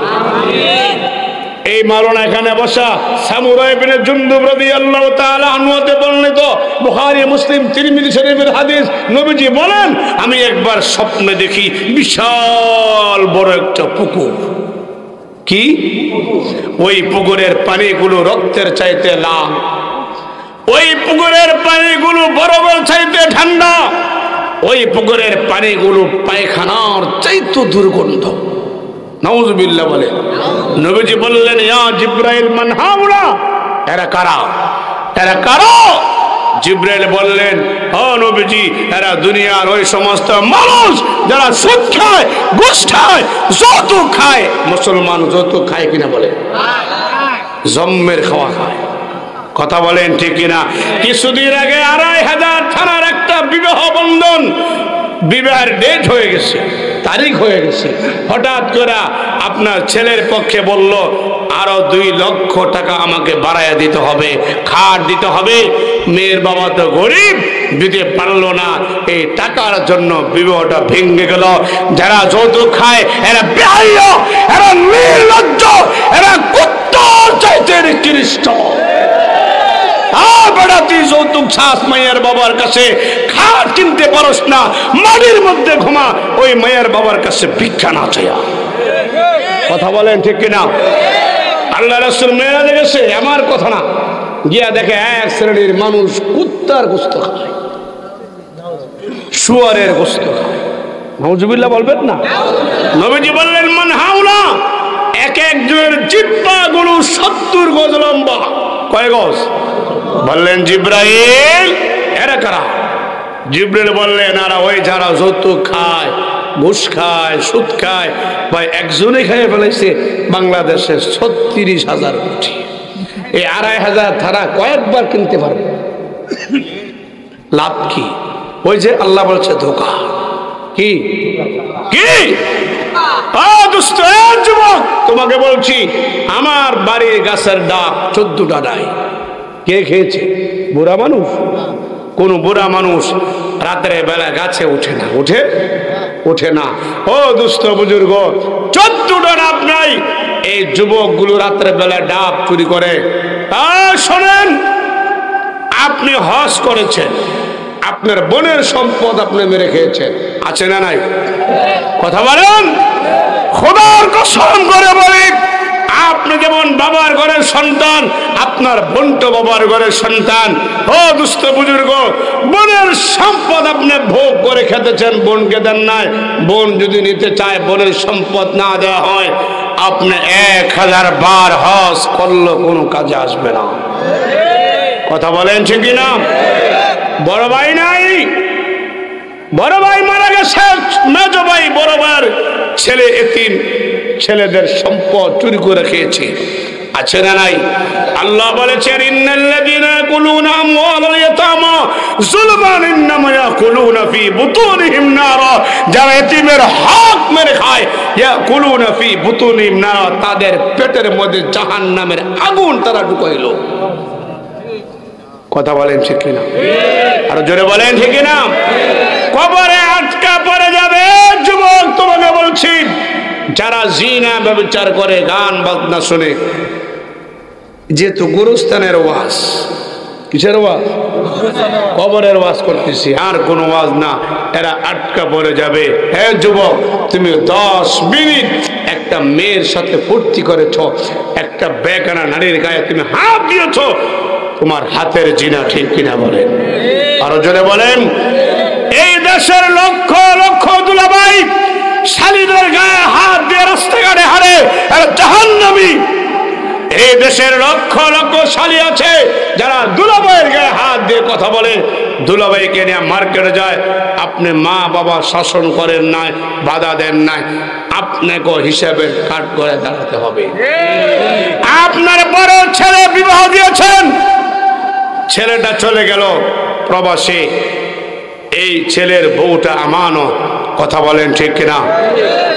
এই মাওলানা এখানে বসা সামুরা ইবনে জুনদুব রাদিয়াল্লাহু তাআলা আনহুতে বর্ণিত বুখারী মুসলিম তিরমিজি শরীফের হাদিস, নবীজি বলেন আমি একবার স্বপ্নে দেখি বিশাল বড় একটা পুকুর। কি? ওই পুকুরের পানিগুলো রক্তের চাইতে লাল, ওই পুকুরের পানিগুলো বরফের চাইতে ঠান্ডা, ওই পুকুরের পানিগুলো পায়খানার চাইতে দুর্গন্ধ। নাউযুবিল্লাহ বলে। নবীজি বললেন ইয়া জিবরাইল মান হাউলা, এরা কারা? এরা কারা? জিবরাইল বললেন ও নবীজি, এরা দুনিয়ার ওই সমস্ত মানুষ যারা সুদ খায়, ঘুষ খায়, যৌতুক খায়। মুসলমান যৌতুক খায় কিনা বলে? জম্মের খাওয়া খায়। কথা বলেন ঠিক কিনা? কিছুদিন আগে 2500 থানার একটা বিবাহ বন্ধন বিবাহের ডেট হয়ে গেছে, তারিখ হয়ে গেছে, হঠাৎ করে আপনার ছেলের পক্ষে বলল আরো 2 লক্ষ টাকা আমাকে বাড়াইয়া দিতে হবে, খাট দিতে হবে। মেয়ের বাবা তো গরিব, দিতে পারলো না। এই টাকার জন্য বিবাহটা ভেঙে গেল। যারা যৌতুক খায় এরা বেহাইয়, এরা নির্লজ্জ, এরা কুত্তার চাইতে নিকৃষ্ট। তুই যৌতুক ছাস মায়ের বাবার কাছে, খাট কিনতে পারস না, মাটির মধ্যে ঘুমা, ওই মায়ের বাবার কাছে ভিক্ষা না চাইয়া। কথা বলেন ঠিক কিনা? আল্লাহ রাসূল মেয়েরা গেছে, আমার কথা না, গিয়া দেখে এক শ্রেণীর মানুষ কুত্তার গোস্ত খায়, শুয়ারের গোস্ত খায়। নাউজুবিল্লাহ বলবেন না? নবীজি বললেন মান হাওলা, এক একজনের জিহ্বা গুলো 70 গজ লম্বা। কয় গজ? বললেন জিব্রাইল। এরা কারা? জিব্রাইল বললেন এরা ওই যারা যৌতুক খায়, ঘুষ খায়, সুদ খায়। ভাই একজনে খেয়ে ফেলেছে বাংলাদেশে 36,000 কোটি। এই 2,500 ধারা কয়েকবার কিনতে পারবে, লাভ কি? ওই যে আল্লাহ বলছে ধোকা। কি কি দুষ্ট যুবক, তোমাকে বলছি আমার বাড়ির গাছের ডাব 14টা ডাই কে খেয়েছে? বুড়া মানুষ। কোন বুড়া মানুষ রাতের বেলা গাছে উঠে না, উঠে না। ও দুষ্ট বুজুর্গ, 14টা ডাব নাই। এই যুবকগুলো রাতের বেলা ডাব চুরি করে। শোনেন, আপনি হজ করেছেন, আপনার বোনের সম্পদ আপনি মেরে খেয়েছেন, আছে না নাই? কথা বলেন। খোদার কসম করে বলি, আপনি যেমন বাবার ঘরের সন্তান, আপনার বোন তো বাবার ঘরের সন্তান। ও দুস্থ বুজুর্গ, বোনের সম্পদ আপনি ভোগ করে খেতেছেন, বোনকে দেন নাই। বোন যদি নিতে চায়, বোনের সম্পদ না দেওয়া হয়, আপনি 1000 বার হজ করলে কোনো কাজে আসবে না। কথা বলেন ঠিক না? বড় ভাই নাই, বড় ভাই মারা গেছে, মেজ ভাই বড় ভাইয়ের ছেলে এতিম, ছেলেদের সম্পদ চুরি করে খেয়েছে, আছে না নাই? আল্লাহ বলেছেন ইন্নাল্লাযীনা ইয়াকুলুনা আমওয়ালাল ইয়াতামা যুলমান ইন্নামা ইয়াকুলুনা ফি বুতুনিহিম নারা, যারা এতিমের হক মেরে খায়, ইয়াকুলুনা ফি বুতুনিহিম নারা, তাদের পেটের মধ্যে জাহান্নামের আগুন তারা ঢুকাইলো। কথা বলেন ঠিক কিনা? আর জোরে বলেন ঠিক কিনা? কবরে আটকা পড়ে যাবে যুবক, তোমাকে বলছি। যারা জিনা ব্যভিচার করে, গান বাজনা শুনে, যেহেতু গুরুস্থানের ওয়াজ, কিসের ওয়াজ? কবরের ওয়াজ করতেছি, আর কোন ওয়াজ না। এরা আটকা পড়ে যাবে। হে যুবক, তুমি 10 মিনিট একটা মেয়ের সাথে ফুর্তি করেছ, একটা বেগানা নারীর গায়ে তুমি হাত দিয়েছ, তোমার হাতের জিনা, ঠিক কিনা বলেন? আরো জোরে বলেন। এই দেশের লক্ষ লক্ষ দুলাভাই শালীদের গায়ে হাত দিয়ে রাস্তাঘাটে হারে, এরা জাহান্নামী। এই দেশের লক্ষ লক্ষ শালী আছে যারা দুলাভাইয়ের গায়ে হাত দিয়ে কথা বলে, দুলাভাইকে নিয়ে মার্কেটে যায়। আপনি মা বাবা শাসন করেন নাই, বাধা দেন নাই, আপনাকে হিসাবের কাঠ করে দাঁড়াতে হবে। আপনার বড় ছেলে বিবাহ দিয়েছেন, ছেলেটা চলে গেল প্রবাসে, এই ছেলের বউটা আমানত। কথা বলেন ঠিক কিনা?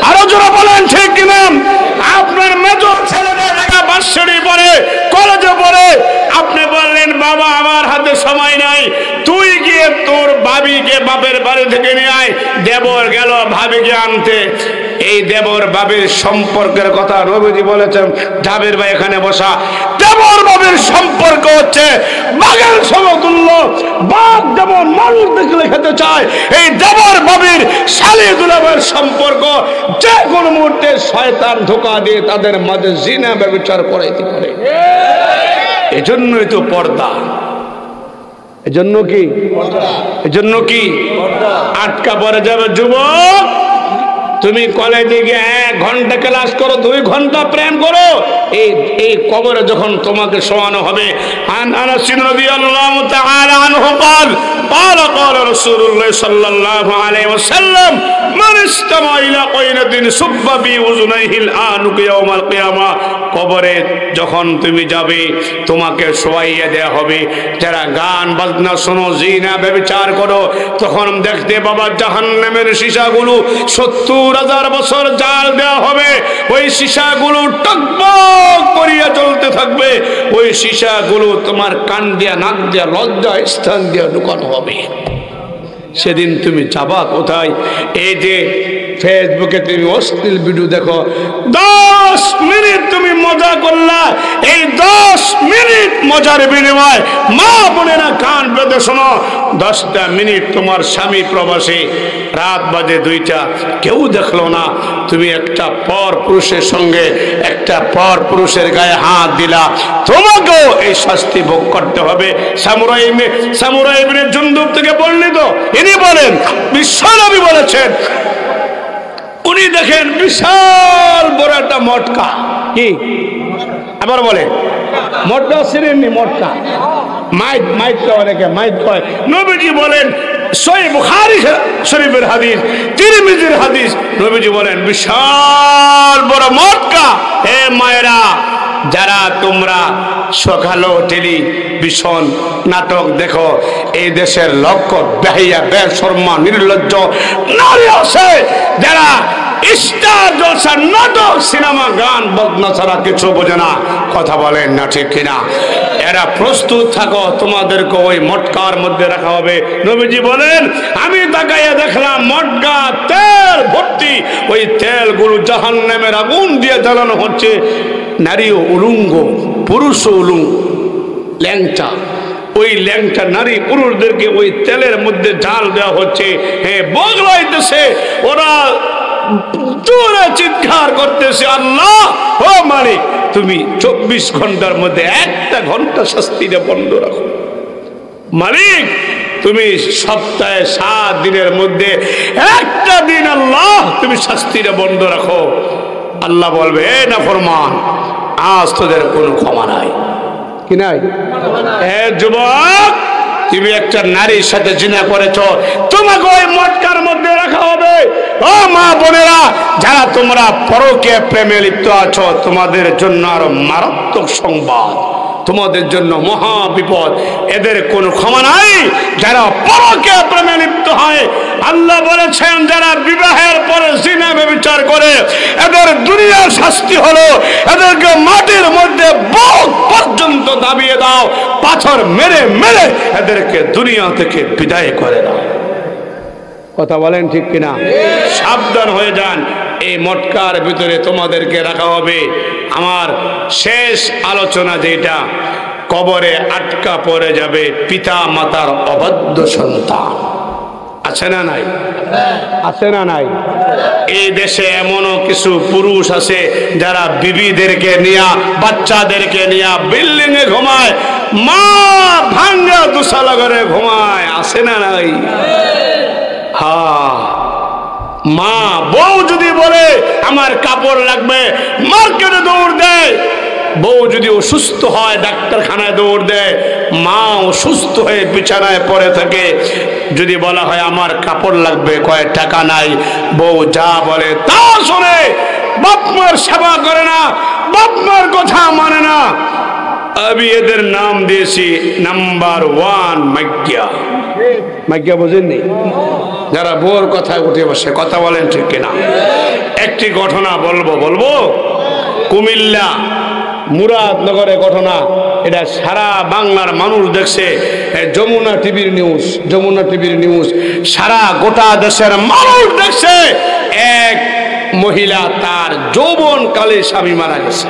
আরো জোরে বলেন ঠিক কিনা? আপনার মেজর ছেলেটা ঢাকা ভার্সিটি পড়ে, কলেজে পড়ে, আপনি বললেন বাবা আমার হাতে সময় নাই, তুই গিয়ে তোর ভাবিকে বাপের বাড়ি থেকে নিয়ে আয়। দেবর গেল ভাবিকে আনতে। এই দেবর বাবির সম্পর্কের কথা নবীজি বলেছেন, জাবের ভাই এখানে বসা, দেবর বাবির সম্পর্ক হচ্ছে বাঘের সমতুল্য। বাঘ যেমন মানুষ দেখলে খেতে চায়, এই দেবর বাবির শালী দুলাভাইয়ের সম্পর্ক যে কোনো মুহূর্তে শয়তান ধোঁকা দিয়ে তাদের মাঝে জিনা ব্যভিচার করাইতে পারে। এজন্যই তো পর্দা। এজন্য কি? এজন্য কি? আটকা পড়ে যাবে যুবক, তুমি কলেজে গিয়ে 1 ঘন্টা ক্লাস করো, 2 ঘন্টা প্রেম করো, এই কবরে যখন তোমাকে শোয়ানো হবে। আন আনাস রাদিয়াল্লাহু তাআলা আনহু قال قال رسول الله صلى الله عليه وسلم من استمع الى قينة صب في اذنيه الآنك يوم القيامة। কবরে যখন তুমি যাবে তোমাকে শোয়াইয়া দেয়া হবে। যারা গান বাজনা শোনো, জিনা ব্যভিচার করো, তখন দেখতে বাবা জাহান্নামের সীসাগুলো 70,000 বছর জাল দেওয়া হবে। ওই সীসাগুলো টকবক করিয়া চলতে থাকবে। ওই সীসাগুলো তোমার কান দিয়া, নাক দিয়া, লজ্জা স্থান দিয়া ঢুকানো হবে। সেদিন তুমি যাবা কোথায়? এই যে ফেসবুকে তুমি অশ্লীল ভিডিও দেখো, 10 মিনিট তুমি মজা করলা, এই 10 মিনিট মজার বিনিময় মা বোনেরা কান বেঁধে শোনো, 10টা মিনিট তোমার স্বামী প্রবাসী, রাত বাজে 2টা, কেউ দেখলো না, তুমি একটা পর পুরুষের সঙ্গে একটা পর পুরুষের গায়ে হাত দিলা, তোমাকেও এই শাস্তি ভোগ করতে হবে। সামুরা ইবনে জুনদুব থেকে বর্ণিত, ইনি বলেন বিশ্বনবী বলেছেন, উনি দেখেন বিশাল বড় একটা মটকা, কি আবার বলে মটকা, সিরিনি মটকা, মাইক অনেকে মাইক কয়। নবীজি বলেন, সহিহ বুখারী শরীফের হাদিস, তিরমিজির হাদিস, নবীজি বলেন বিশাল বড় মটকা। হে মায়েরা, যারা তোমরা সকালো টেলিভিশন নাটক দেখো, এই দেশের লক্ষ বেহাইয়া বেশরমা নির্লজ্জ নারী আছে যারা স্টার জলসা নাটক সিনেমা গান বাজনা ছাড়া কিছু বোঝে না। কথা বলেন না ঠিক কিনা? এরা প্রস্তুত থাকো, তোমাদেরকে ওই মটকার মধ্যে রাখা হবে। নবীজি বলেন, আমি তাকাইয়া দেখলাম মটকা তেল ভর্তি, ওই তেলগুলো জাহান্নামের আগুন দিয়ে জ্বালানো হচ্ছে। নারীও উলঙ্গ, পুরুষও উলঙ্গ, ল্যাংটা, ওই ল্যাংটা নারী পুরুষদেরকে ওই তেলের মধ্যে জাল দেওয়া হচ্ছে। হ্যাঁ, বগলাইতেছে, ওরা জোরে চিৎকার করতেছে, আল্লাহ ও মালিক, তুমি 24 ঘন্টার মধ্যে 1টা ঘন্টা শাস্তিটা বন্ধ রাখো। মালিক, তুমি সপ্তাহে 7 দিনের মধ্যে 1টা দিন আল্লাহ তুমি শাস্তিটা বন্ধ রাখো। আল্লাহ বলবে, এ নাফরমান, আজ তোদের কোনো ক্ষমা নাই। কি নাই? এ যুবক, তুমি একটা নারীর সাথে জিনা করেছো, তোমাকে ওই মটকার মধ্যে রাখা হবে। ও মা বোনেরা, যারা তোমরা পরকে প্রেমে লিপ্ত আছো, তোমাদের জন্য আরো মারাত্মক সংবাদ, তোমাদের জন্য মহা বিপদ। এদের কোনো ক্ষমা নাই যারা পরকে প্রেমে লিপ্ত হয়। আল্লাহ বলেছেন, যারা বিবাহের পরে জিনা ব্যভিচার করে, এদের দুনিয়ার শাস্তি হলো এদেরকে মাটির মধ্যে বুক পর্যন্ত দাবিয়ে দাও, পাথর মেরে মেরে এদেরকে দুনিয়া থেকে বিদায় করে দাও। কথা বলেন ঠিক কিনা? সাবধান হয়ে যান, এই মটকার ভিতরে তোমাদেরকে রাখা হবে। আমার শেষ আলোচনা যেটা, কবরে আটকা পড়ে যাবে পিতা মাতার অবাধ্য সন্তান। আছে না নাই? আছে না নাই? এই দেশে এমনও কিছু পুরুষ আছে যারা বিবিদেরকে নিয়া, বাচ্চাদেরকে নিয়া বিল্ডিং এ ঘুমায়, মা ভাঙ্গা দুসালা ঘরে ঘুমায়। আছে না নাই? হ্যাঁ, মা বউ যদি বলে আমার কাপড় লাগবে, মার্কেটে দৌড় দেয়। বউ যদি অসুস্থ হয়, ডাক্তারখানায় দৌড় দেয়। মা অসুস্থ হয়ে বিছানায় পড়ে থাকে, যদি বলা হয় আমার কাপড় লাগবে, কয় টাকা নাই, বউ যা বলে তা শোনে, বাপ মার সেবা করে না, বাপ মার কথা মানে না। আমি এদের নাম দিয়েছি নাম্বার 1 মাইজ্ঞা। মাইজ্ঞা বোঝেননি? যারা বউর কথায় উঠে বসে। কথা বলেন ঠিক কিনা? একটি ঘটনা বলবো, কুমিল্লা মুরাদনগরে ঘটনা। এটা সারা বাংলার মানুষ দেখছে। যমুনা টিভির নিউজ, সারা গোটা দেশের মানুষ দেখছে। এক মহিলা তার যৌবনকালে স্বামী মারা গেছে।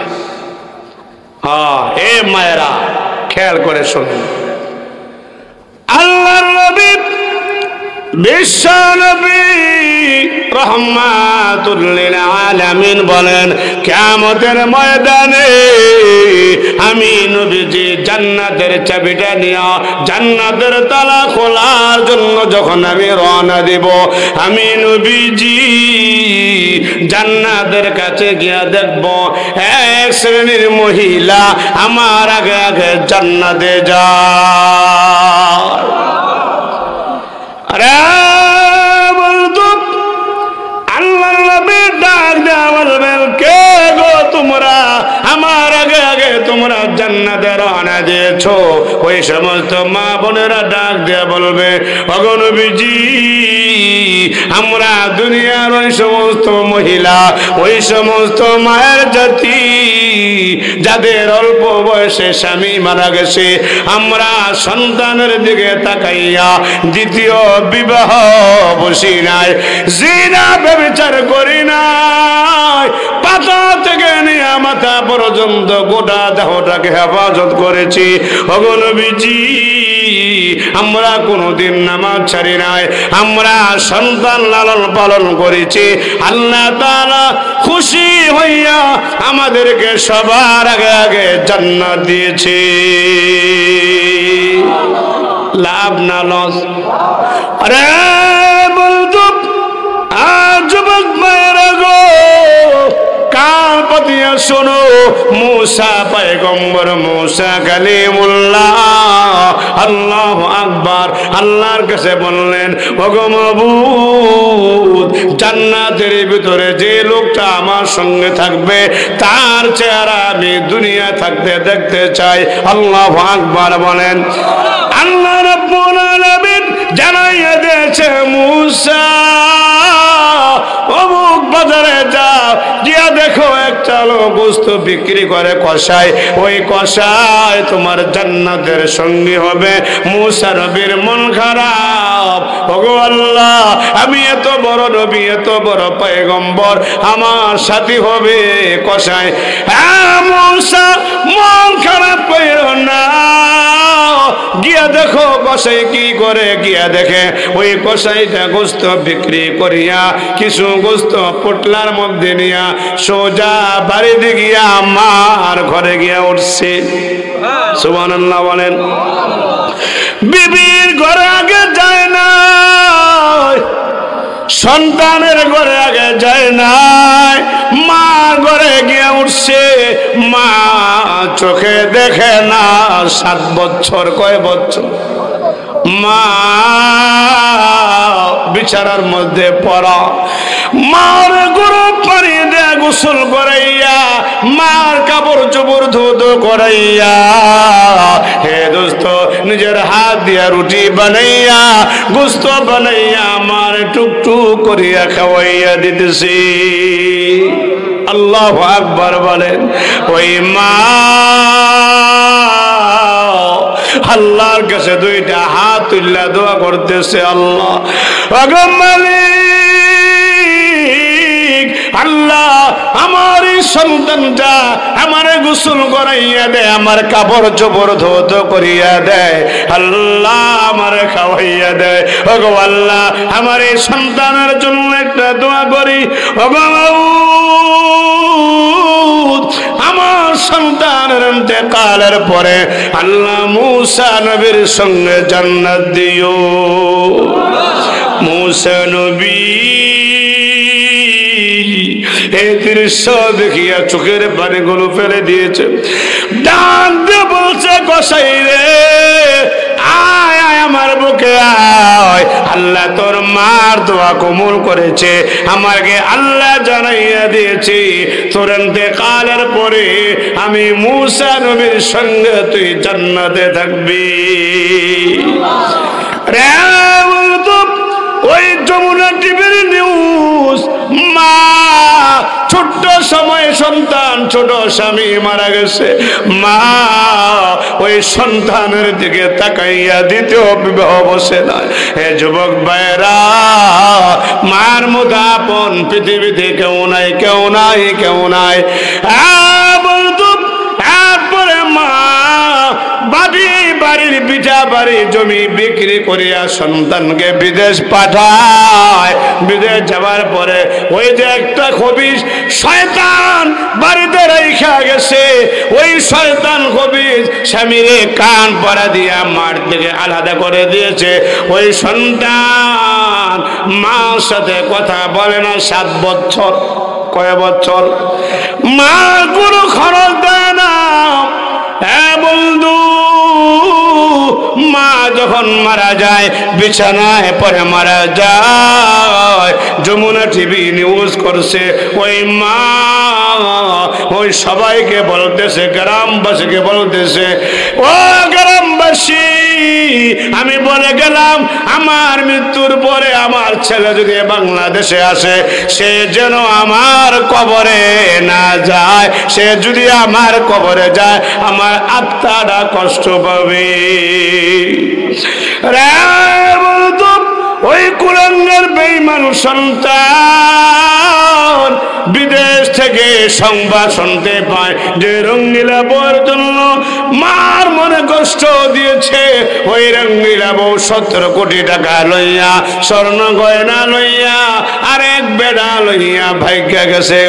হ্যাঁ, এ মায়েরা খেয়াল করে শুনুন, আল্লাহর নবী বিশ্বনবী রাহমাতুল লিল আলামিন বলেন, কিয়ামতের ময়দানে আমি নবীজি জান্নাতের চাবিটা নিয়ে জান্নাতের তালা খোলার জন্য যখন আমি রওনা দিব, আমি নবীজি জান্নাতের কাছে গিয়ে দেখব এক শ্রেণীর মহিলা আমার আগে আগে জান্নাতে যায়। আরে বলতো আল্লাহর নবী ডাক দেয়া বলবেন, কে গো তোমরা আমার আগে আগে তোমরা জান্নাতে রওনা দিয়েছো? ওই সমস্ত মা বোনেরা ডাক দেয়া বলবে, ওগো নবীজি আমরা দুনিয়ার ওই সমস্ত মহিলা, ওই সমস্ত মায়ের জাতি যাদের অল্প বয়সে স্বামী মারা গেছে, আমরা সন্তানের দিকে তাকাইয়া দ্বিতীয় বিবাহ বসি নাই, জিনা ব্যভিচার করি নাই, পাতা থেকে নিয়ে মাথা পর্যন্ত গোটা দেহটাকে হেফাজত করেছি। ওগো নবীজি আমরা কোনোদিন নামাজ ছাড়ি নাই, আমরা সন্তান লালন পালন করেছি। আল্লাহ তাআলা খুশি হইয়া আমাদেরকে সবার আগে আগে জান্নাত দিয়েছে। লাভ না লস? আরে বলতো যুবক মায়েরা গো, কান পাতিয়া শোনো, মুসা পয়গম্বর, মুসা কালিমুল্লাহ, আল্লাহু আকবার, আল্লাহর কাছে বললেন, ওগো মাবুদ জান্নাতের ভিতরে যে লোকটা আমার সঙ্গে থাকবে তার চেহারা আমি দুনিয়া থাকতে দেখতে চাই। আল্লাহু আকবার বলেন। আল্লাহ রাব্বুল আলামিন জানাইয়া দিয়েছে, মুসা অমুক বাজারে যাও, গিয়া দেখো একটা লোক গোস্ত বিক্রি করে কষায়, ওই কষায় তোমার জান্নাতের সঙ্গী হবে। মুসা নবীর মন খারাপ, ওগো আল্লাহ আমি এত বড় নবী, এত বড় পয়গম্বর, আমার সাথী হবে কষায়। মুসা মন খারাপ কইরো না, গিয়া দেখো কষাই কি করে। গিয়া দেখে ওই কষাইটা গোস্ত বিক্রি করিয়া কিছু গোস্ত পোটলার মধ্যে নিয়া সোজা বাড়িতে গিয়া আমার ঘরে গিয়া উঠছে। সুবহানাল্লাহ বলেন। বিবির ঘরে আগে যায় না, সন্তানের ঘরে আগে যায় নাই, মা ঘরে গিয়ে উঠছে। মা চোখে দেখে না 7 বছর, কয় বছর, মা বিছানার মধ্যে পড়া, মার গরম পানি দিয়ে গোসল করাইয়া, মার কাপড় চোপড় ধুতো করাইয়া, হে দোস্ত নিজের হাত দিয়া রুটি বানাইয়া গোস্ত বানাইয়া মার টুকটুক করিয়া খাওয়াইয়া দিতেছি। আল্লাহু আকবার বলেন। ওই মা আল্লাহর কাছে 2টা হাত তুল্লা দোয়া করতেছে, আল্লাহ আল্লাহ আমার এই সন্তানটা আমারে গোসল করাইয়া দেয়, আমার কাপড় চোপড় ধৌত করিয়া দেয়, আল্লাহ আমারে খাওয়াইয়া দেয়। ওগো আল্লাহ আমার এই সন্তানের জন্য একটা দোয়া করি। ওগো আমার সন্তানের ইন্তেকালের পরে আল্লাহ মুসা নবীর সঙ্গে জান্নাত দিও। মুসা নবী এই দৃশ্য দেখিয়া চোখের পানিগুলো ফেলে দিয়েছে, ডাক দিয়ে বলছে, কসাই রে আয় আয় আমার বুকে আয়, আল্লাহ তোর মার দোয়া কবুল করেছে, আমাকে আল্লাহ জানাইয়া দিয়েছে তোর ইন্তেকালের পরে আমি মুসা নবীর সঙ্গে তুই জান্নাতে থাকবি। রে ওই যমুনা টিভির নিউজ, মা ছোট্ট সময় সন্তান, ছোট স্বামী মারা গেছে, মা ওই সন্তানের দিকে তাকাইয়া দ্বিতীয় বিবাহ বসে না। হে যুবক ভাইরা, মার মতো আপন পৃথিবীতে কেউ নাই, কেউ নাই, কেউ নাই। বলতো তারপরে মা বাড়ি বাড়ির পিঠা বাড়ি জমি বিক্রি করিয়া সন্তানকে বিদেশ পাঠায়। বিদেশ যাওয়ার পরে ওই যে একটা খবিশ শয়তান বাড়িতে রেখা গেছে, ওই শয়তান খবিশ স্বামীরে কান পরা দিয়া মার থেকে আলাদা করে দিয়েছে। ওই সন্তান মার সাথে কথা বলে না 7 বছর। কয় বছর? মা কোনো খরচ দেয় না। হ্যাঁ বন্ধু, মা যখন মারা যায়, বিছানায় পরে মারা যায়, যমুনা টিভি নিউজ করছে, ওই মা ওই সবাইকে বলতেছে, গ্রামবাসীকে বলতেছে, ও গ্রামবাসী, আমি বলে গেলাম আমার মৃত্যুর পরে আমার ছেলে যদি বাংলাদেশে আসে, সে যেন আমার কবরে না যায়। সে যদি আমার কবরে যায়, আমার আত্মাটা কষ্ট পাবে। ওই কুরআনের বেঈমান সন্তান বিদেশ থেকে সংবাদ শুনতে পায় যে রঙ্গিলা বউর জন্য মার মনে কষ্ট দিয়েছে। ওই রঙ্গিলা বউ 17 কোটি টাকা লইয়া, স্বর্ণ গয়না লইয়া, আরেক বেড়া লইয়া ভাগ্যা গেছে।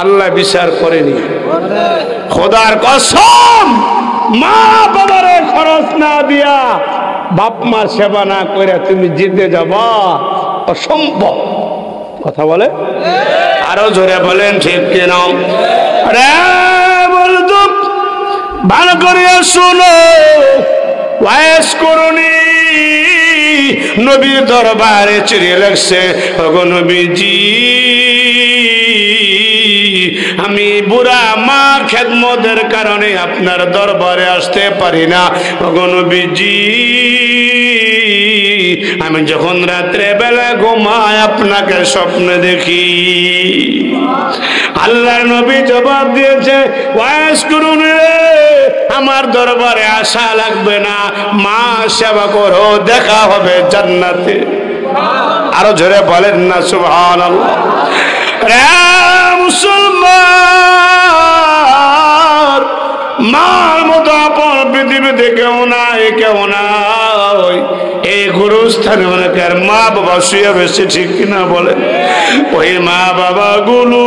আল্লাহ বিচার করেনি। খোদার কসম, মা বাবারে খরচ না দিয়া, বাপ মার সেবা না করে তুমি জিতে যাবা, অসম্ভব। কথা বলে, আরো জোরে বলেন ঠিক কিনা? রে বলতো ভালো করিয়া শুনো, ওয়াইস করুনি নবীর দরবারে চিঠি লাগছে, ওগো নবীজি, আমি বুড়া মা খেদমতের কারণে আপনার দরবারে আসতে পারি না। ওগো নবীজি, আমি যখন রাত্রে বেলা ঘুমাই আপনাকে স্বপ্নে দেখি। আল্লাহর নবী জবাব দিয়েছে, ওয়াইস করুন রে, আমার দরবারে আসা লাগবে না, মা সেবা করো, দেখা হবে জান্নাতে। আরো জোরে বলেন না সুবহানাল্লাহ। রে মুসলমান, মার মতো আপন পৃথিবীতে কেউ নাই, কেউ নাই। এই গুরুস্থানে অনেকের মা বাবা শুয়ে বেশি, ঠিক কিনা বলেন? ওই মা বাবা গুলো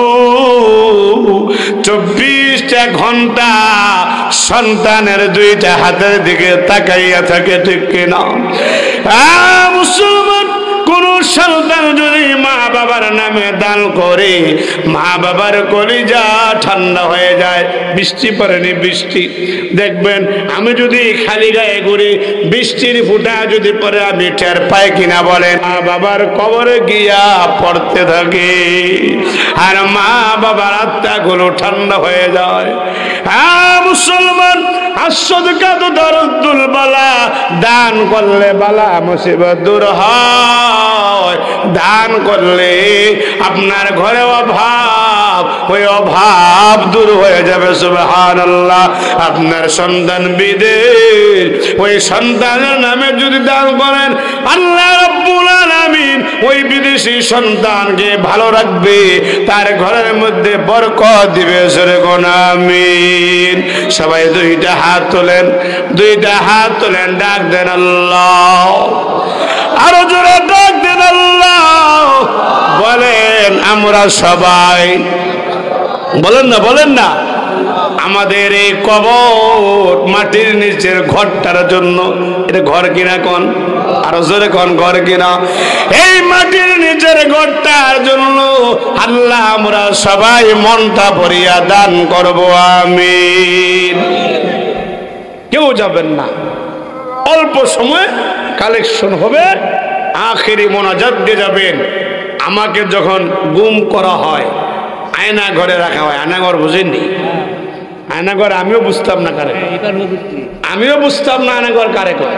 24টা ঘন্টা সন্তানের 2টা হাতের দিকে তাকাইয়া থাকে, ঠিক কিনা? মুসলমান, কোন সন্তান যদি মা বাবার নামে দান করে, মা বাবার কলিজা ঠান্ডা হয়ে যায়। বৃষ্টি পড়েনি, বৃষ্টি দেখবেন, আমি যদি খালি গায়ে ঘুরি, বৃষ্টির ফুটা যদি পরে আমি টের পাই কিনা বলেন? মা বাবার কবরে গিয়া পড়তে থাকে, আর মা বাবার আত্মাগুলো ঠান্ডা হয়ে যায়। হ্যাঁ মুসলমান, আসদকাত দারুদ্দুল বালা, দান করলে বালা মুসিবত দূর হয়। দান করলে আপনার ঘরে অভাব, ওই অভাব দূর হয়ে যাবে। সুবহানাল্লাহ। আপনার সন্তান বিদেশ, ওই সন্তানের নামে যদি দান করেন, আল্লাহ রাব্বুল আলামিন ওই বিদেশি সন্তানকে ভালো রাখবে, তার ঘরের মধ্যে বরকত দিবে। জোরে কোন আমিন। সবাই 2টা হাত তোলেন, 2টা হাত তোলেন, ডাক দেন আল্লাহ। আরো জোরে ডাক দেন আল্লাহ। বলেন আমরা সবাই, বলেন না, বলেন না, আমাদের এই কবর মাটির নিচের ঘরটার জন্য, এটা ঘর কিনা কোন? আরো জোরে কোন ঘর কিনা? এই মাটির নিচের ঘরটার জন্য আল্লাহ আমরা সবাই মনটা ভরিয়া দান করব। আমিন। কেউ যাবেন না, অল্প সময় কালেকশন হবে, আখেরি মোনাজাত দিয়ে যাবেন। আমাকে যখন গুম করা হয়, আয়না ঘরে রাখা হয়। আয়না ঘর বুঝেননি? আয়না ঘর আমিও বুঝতাম না কারে, আমিও বুঝতাম না আয়না ঘর কারে কয়।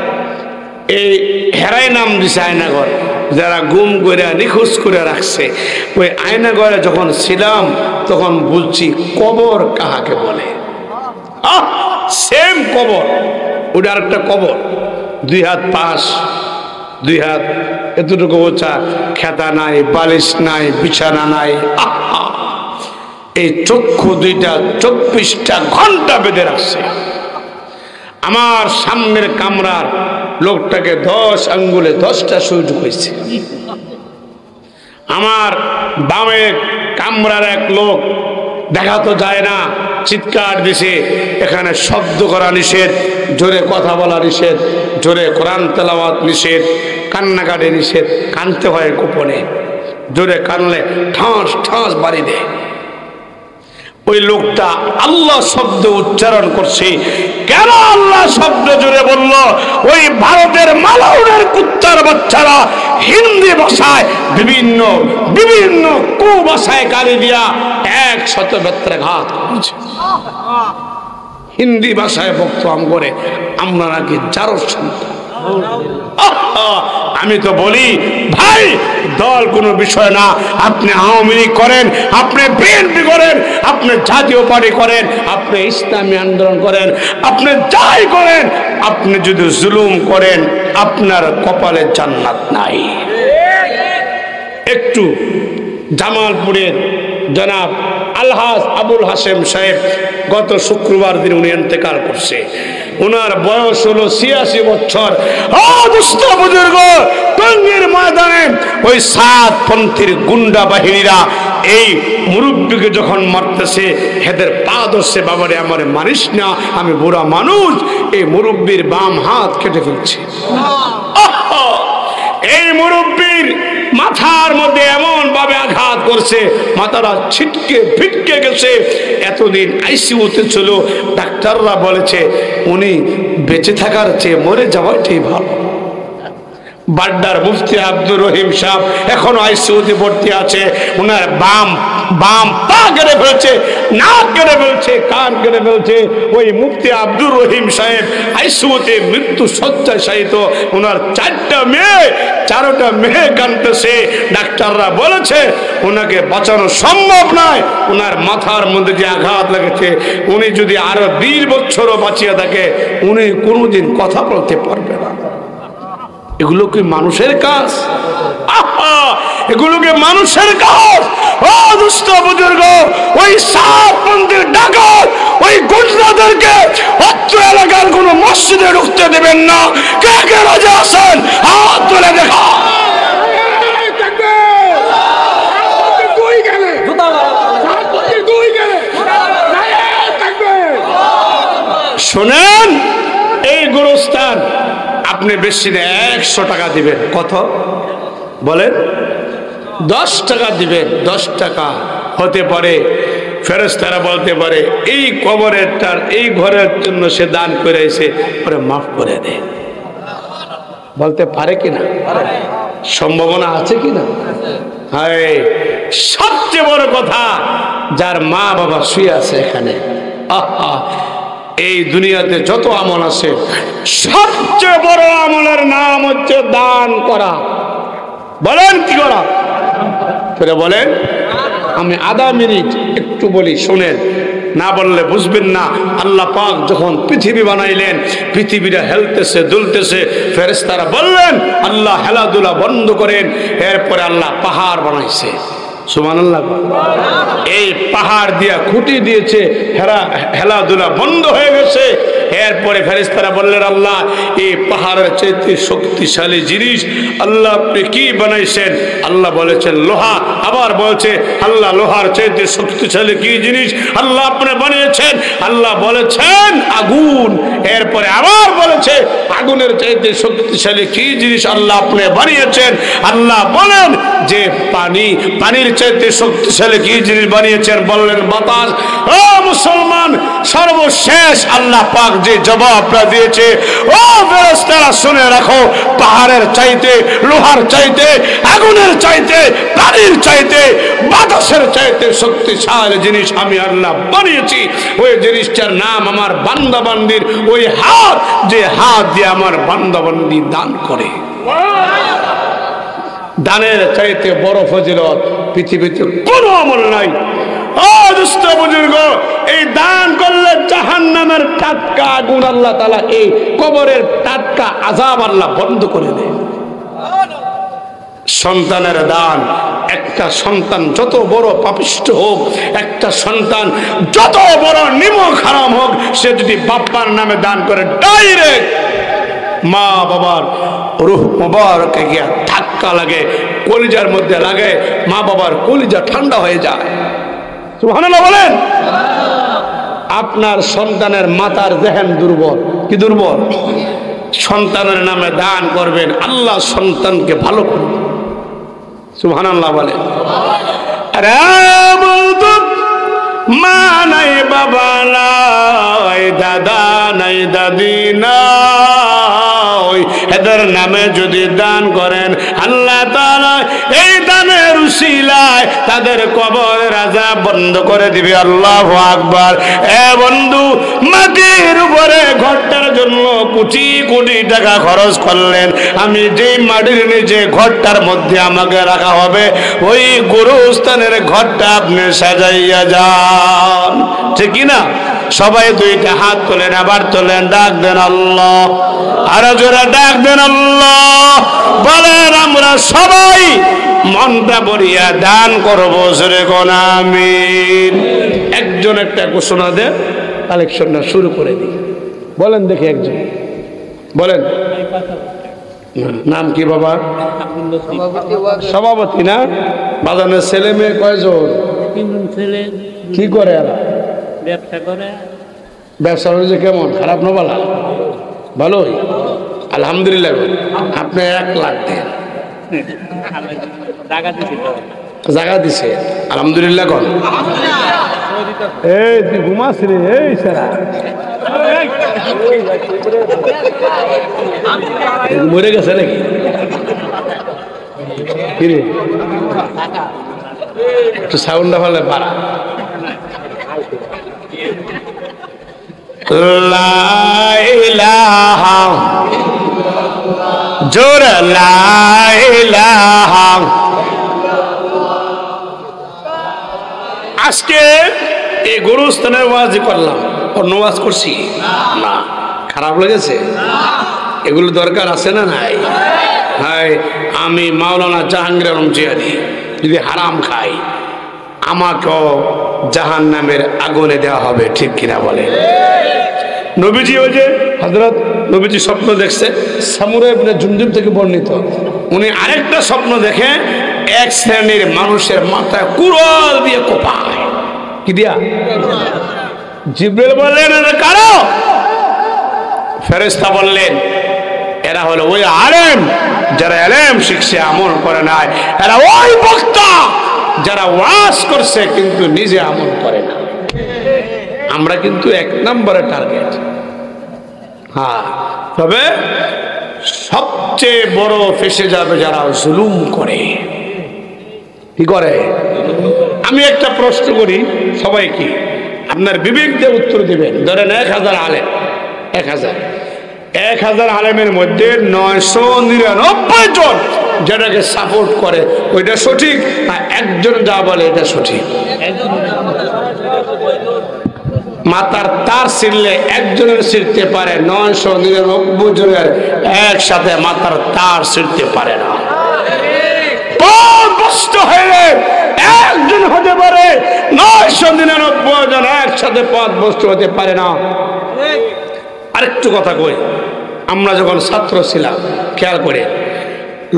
এই হেরাই নাম দিছে আয়না ঘর, যারা গুম করে নিখোঁজ করে রাখছে। ওই আয়না ঘরে যখন ছিলাম তখন বুঝছি কবর কাহাকে বলে। সেম কবর, ওটা আরেকটা কবর, 2 হাত পাশ, 2 হাত এতটুকু উঁচা, খেতা নাই, বালিশ নাই, বিছানা নাই। এই চক্ষু 2টা 24টা ঘন্টা বেঁধে রাখছে। আমার সামনের কামরার লোকটাকে 10 আঙ্গুলে 10টা সুই ঢুকাইছে। আমার বামের কামরার এক লোক দেখা তো যায় না, চিৎকার দিছে, এখানে শব্দ করা নিষেধ, জোরে কথা বলা নিষেধ, জোরে কোরআন তেলাওয়াত নিষেধ, কান্নাকাটি নিষেধ, কানতে হয় গোপনে, জোরে কানলে ঠাস ঠাস বাড়ি দেয়। ওই লোকটা আল্লাহ শব্দ উচ্চারণ করছে। কেন আল্লাহ শব্দ জোরে বলল? ওই ভারতের মালাউনের কুত্তার বাচ্চারা হিন্দি ভাষায় বিভিন্ন বিভিন্ন কুভাষায় গালি দিয়া 100 ব্যত্রাঘাত করেছে। হিন্দি ভাষায় বক্তব্য করে আমরা নাকি যারো সন্তান। আমি তো বলি ভাই, দল কোনো বিষয় না। আপনি আওয়ামী লীগ করেন, আপনি বিএনপি করেন, আপনি জাতীয় পার্টি করেন, আপনি ইসলামী আন্দোলন করেন, আপনি যাই করেন, আপনি যদি জুলুম করেন আপনার কপালে জান্নাত নাই। একটু জামালপুরের জনাব আলহাজ আবুল হাশেম সাহেব গত শুক্রবার দিন উনি ইন্তেকাল করছে। ওনার বয়স হলো 86 বছর। দুষ্ট বুজুর্গ, টঙ্গীর ময়দানে ওই সাতপন্থীর গুন্ডা বাহিনীরা এই মুরব্বীকে যখন মারতেছে, হেদের পা ধরছে, বাবারে আমারে মারিস না, আমি বুড়া মানুষ। এই মুরব্বীর বাম হাত কেটে ফেলছে। এই মুরব্বীর মাথার মধ্যে এমন ভাবে আঘাত করছে, মাথাটা ছিটকে ফিটকে গেছে। এতদিন আইসিইউতে ছিল, ডাক্তাররা বলেছে উনি বেঁচে থাকার চেয়ে মরে যাওয়াটাই ভালো। বাড্ডার মুফতি আব্দুর রহিম সাহেব এখনো আইসিইউতে ভর্তি আছে। ওনার বাম পা কেটে ফেলছে, নাক কেটে ফেলছে, কান কেটে ফেলছে। ওই মুফতি আব্দুর রহিম সাহেব আইসিইউতে মৃত্যু শয্যায় শায়িত। ওনার 4টা মেয়ে কাঁদতেছে। ডাক্তাররা বলেছে ওনাকে বাঁচানো সম্ভব নয়। ওনার মাথার মধ্যে যে আঘাত লেগেছে, উনি যদি আরো 20 বছরও বাঁচিয়ে থাকে উনি কোনোদিন কথা বলতে পারবে না। এগুলো কি মানুষের কাজ? এগুলো কি মানুষের কাজ? ও দুষ্ট বুজুর্গ, ওই সাতপন্থীর ডাকাত, ওই গুন্ডাদেরকে অত্র এলাকার কোন মসজিদে ঢুকতে দেবেন না। কে কে রাজা আছেন হাত তুলে দেখা। শোনেন, এই গোরস্থান আপনি বেশি না 100 টাকা দিবেন। কত বলেন? 10 টাকা দিবেন। 10 টাকা হতে পারে ফেরেশতারা বলতে পারে এই কবরেরটার এই ঘরের জন্য সে দান করে এসে পরে মাফ করে দে। বলতে পারে কিনা? সম্ভাবনা আছে কিনা? হ্যাঁ, সবচেয়ে বড় কথা, যার মা বাবা শুয়ে আছে এখানে, এই দুনিয়াতে যত আমল আছে সবচেয়ে বড় আমলের নাম হচ্ছে দান করা। বলেন কি করা? বলেন। আমি আধা মিনিট একটু বলি, শোনেন, না বললে বুঝবেন না। আল্লাহ পাক যখন পৃথিবী বানাইলেন, পৃথিবীটা হেলতেছে দুলতেছে, ফেরেশতারা বললেন আল্লাহ হেলাধুলা বন্ধ করেন। এরপরে আল্লাহ পাহাড় বানাইছে। সুবহানাল্লাহ। এই পাহাড় দিয়া খুঁটি দিয়েছে, হেলাধুলা বন্ধ হয়ে গেছে। এরপরে ফেরেশতারা বললেন আল্লাহ এই পাহাড়ের চাইতে শক্তিশালী জিনিস আল্লাহ আপনি কি বানাইছেন? আল্লাহ বলেছেন লোহা। আবার বলছে আল্লাহ লোহার চাইতে শক্তিশালী কি জিনিস আল্লাহ আপনি বানিয়েছেন? আল্লাহ বলেছেন আগুন। এরপরে আবার বলেছে আগুনের চাইতে শক্তিশালী কি জিনিস আল্লাহ আপনি বানিয়েছেন? আল্লাহ বলেন যে পানির চাইতে শক্তিশালী কি জিনিস বানিয়েছেন? বললেন বাতাস। ও মুসলমান, সর্বশেষ আল্লাহ পাক যে জবাবটা দিয়েছে, ও ফেরেশতারা শুনে রাখো, পাহাড়ের চাইতে, লোহার চাইতে, আগুনের চাইতে, পানির চাইতে, বাতাসের চাইতে শক্তিশালী জিনিস আমি আল্লাহ বানিয়েছি। ওই জিনিসটার নাম আমার বান্দাবান্দির ওই হাত, যে হাত দিয়ে আমার বান্দাবান্দি দান করে। দানের চাইতে বড় ফজিলত পৃথিবীতে কোনো আমল নাই। ও দুষ্ট বুজুর্গ, এই দান করলে জাহান্নামের টাটকা আগুন আল্লাহ তাআলা, এই কবরের টাটকা আযাব আল্লাহ বন্ধ করে দেয়। সন্তানের দান, একটা সন্তান যত বড় পাপিষ্ঠ হোক, একটা সন্তান যত বড় নিমক হারাম হোক, সে যদি বাপ্পার নামে দান করে ডাইরেক্ট মা বাবার রূহ মুবারকে গিয়া ধাক্কা লাগে, কলিজার মধ্যে লাগে, মা বাবার কলিজা ঠান্ডা হয়ে যায়। সুবহানাল্লাহ বলেন। আপনার সন্তানের মাতার যেহেন দুর্বল, কি দুর্বল? সন্তানের নামে দান করবেন, আল্লাহ সন্তানকে ভালো করবে। সুবহানাল্লাহ বলেন। আরে বলতো মা নাই, বাবা নাই, দাদা নাই, দাদি নাই, এদের নামে যদি দান করেন আল্লাহ তাআলা এই দানের উসিলায় তাদের কবরের আযাব বন্ধ করে দিবে। আল্লাহু আকবার। এ বন্ধু, মাটির উপরে ঘরটার জন্য কোটি কোটি টাকা খরচ করলেন, আমি যেই মাটির নিচে ঘরটার মধ্যে আমাকে রাখা হবে, ওই গোরস্থানের ঘরটা আপনি সাজাইয়া যান। ঠিক কি না? সবাই দুইটা হাত তোলেন, আবার তোলেন, ডাক দেন আল্লাহ, আরো জোরে ডাক দেন আল্লাহ। বলেন আমরা সবাই মনটা ভরিয়া দান করবো, জোরে কোন আমিন। একজন একটা ঘোষণা দেন, কালেকশনটা শুরু করে দিই। বলেন দেখি একজন বলেন। নাম কি বাবা? সভাপতি না? বাজানের ছেলে মেয়ে কয়জন? কি করে এরা? ব্যবসা করে। ব্যবসা হয়েছে কেমন? খারাপ না ভালো? ভালোই, আলহামদুলিল্লাহ। আপনি 1 লাখ দেন, জায়গা দিছে, আলহামদুলিল্লাহ কোন? এই তুই ঘুমাস রে, এই সারা মরে গেছে নাকি? কিরে একটু সাউন্ডটা ভালো পারা। লা ইলাহা জোর লা ইলাহা। আজকে এই গুরুস্থানের ওয়াজ করলাম, অন্য ওয়াজ করছি না, খারাপ লেগেছে? এগুলো দরকার আছে না নাই? হ্যাঁ, আমি মাওলানা জাহাঙ্গীর আলম জিয়াদি যদি হারাম খাই, আমাকেও জাহান্নামের আগুনে দেওয়া হবে। ঠিক কিনা বলে? নবীজি, ওই যে হযরত নবীজি স্বপ্ন দেখছে, সামুরা ইবনে জুনদুব থেকে বর্ণিত, উনি আরেকটা স্বপ্ন দেখে এক শ্রেণীর মানুষের মাথায় কুড়াল দিয়ে কোপায়। কি দিয়া? জিবরিল বললেন এরা কারা? ফেরেশতা বললেন এরা হলো ওই আলেম যারা ইলম শিখছে আমল করে নাই, এরা ওই বক্তা যারা ওয়াজ করছে কিন্তু নিজে আমল করে না। আমরা কিন্তু 1 নম্বরে টার্গেট। হ্যাঁ, তবে সবচেয়ে বড় ফেসে যাবে যারা জুলুম করে। কি করে? আমি একটা প্রশ্ন করি সবাইকে, আপনার বিবেক দিয়ে উত্তর দিবেন। ধরেন 1000 আলেম, 1000 আলেমের মধ্যে 999 জন যেটাকে সাপোর্ট করে ওইটা সঠিক, আর একজন যা বলে এটা সঠিক। মাথার তার ছিঁড়লে একজনের ছিঁড়তে পারে, 999 জনের একসাথে মাথার তার ছিঁড়তে পারে না। পথভ্রষ্ট হয়ে একজন হতে পারে, 999 জন একসাথে পথভ্রষ্ট হতে পারে না। আরেকটু কথা কই, আমরা যখন ছাত্র ছিলাম, খেয়াল করে,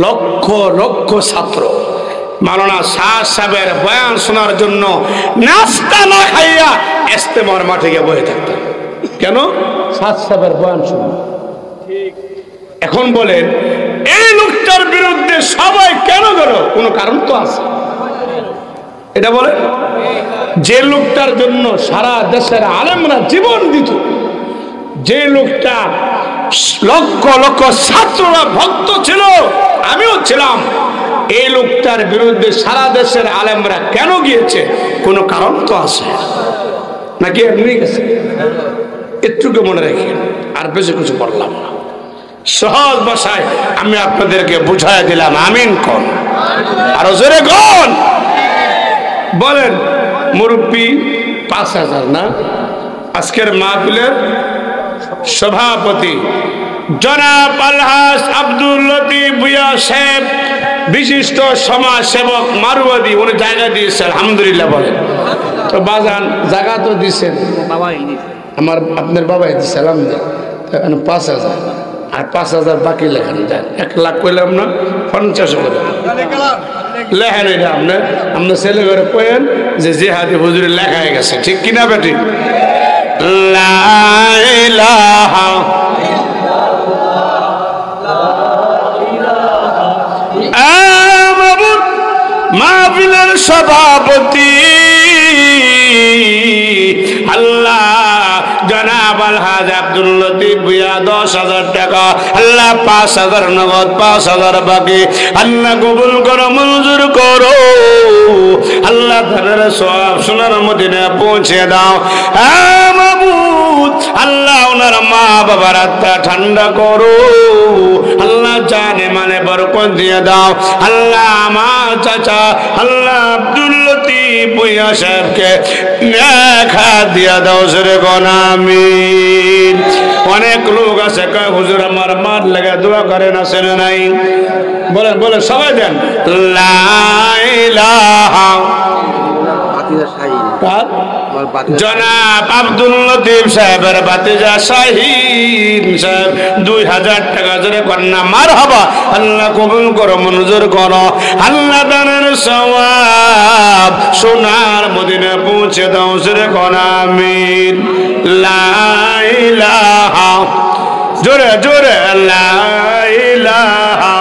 লক্ষ লক্ষ ছাত্র মাওলানা শাহ সাহেবের বয়ান শোনার জন্য নাস্তা না খাইয়া ইস্তেমার মাঠে গিয়ে বসে থাকতাম। কেন? শাহ সাহেবের বয়ান শুনে। এখন বলেন এই লোকটার বিরুদ্ধে সবাই কেন গেল? কোনো কারণ তো আছে, এটা বলে। যে লোকটার জন্য সারা দেশের আলেমরা জীবন দিত, যে লোকটা লক্ষ লক্ষ ছাত্ররা ভক্ত ছিল, আমিও ছিলাম, এই লোকটার বিরুদ্ধে সারা দেশের আলেমরা কেন গিয়েছে? কোনো কারণ তো আছে, নাকি এমনি গেছে? একটুকে মনে রাখি, আর বেশি কিছু বললাম না, সহজ ভাষায় আমি আপনাদেরকে বুঝাই দিলাম। আমিন কোন? আরো জোরে কোন? বলেন। মুরব্বী 5000 না? আজকের মাহফিলের সভাপতি জনাব আলহাজ আব্দুল লতিফ ভূঁইয়া সাহেব বিশিষ্ট সমাজ সেবক মারুয়াদি উনি জায়গা দিয়েছে, আলহামদুলিল্লাহ বলেন। তো বাজান জায়গা তো দিচ্ছেন, আমার আপনার বাবাই দিচ্ছে, আলহামদুলিল্লাহ। 5,000 আর 5,000 বাকি লেখান যায়, 1 লাখ কইলাম না, 50 করে লেখেন। এটা আপনার ছেলে ঘরে কয়েন যে জিহাদি হুজুরে লেখা হয়ে গেছে, ঠিক কিনা বেটি? লা ইলাহা মাহফিলের সভাপতি আল্লাহ জনাব আলহাজ আব্দুল লতিফ ভুঁইয়া 10,000 টাকা, আল্লাহ 5,000 নগদ, 5,000 বাকি, আল্লাহ কবুল করো, মঞ্জুর করো। আল্লাহ তাদের সওয়াব সোনার মদিনায় পৌঁছে দাও। মাবুদ আল্লাহ ওনার মা বাবার আত্মা ঠান্ডা করো। আল্লাহ জানে মানে বরকত দিয়ে দাও। আল্লাহ আমার চাচা আল্লাহ আব্দুল লতিফ ভুঁইয়া সাহেবকে নেখা দিয়া দাও, সরে আমিন। অনেক লোক আছে কয় হুজুর আমার মার লেগে দোয়া করেন, আছে না নাই? বলেন বলেন সবাই দেন। লা ইলাহা জনাব আব্দুল লতিফ সাহেবের ভাতিজা শাহিন সাহেব 2,000 টাকা জোরে কন্যা মারহাবা। আল্লাহ কবুল করো, মঞ্জুর করো। আল্লাহ দানের সওয়াব সোনার মদিনায় পৌঁছে দাও, জোরে আমিন। লা ইলাহা জোরে জোরে লা ইলাহা।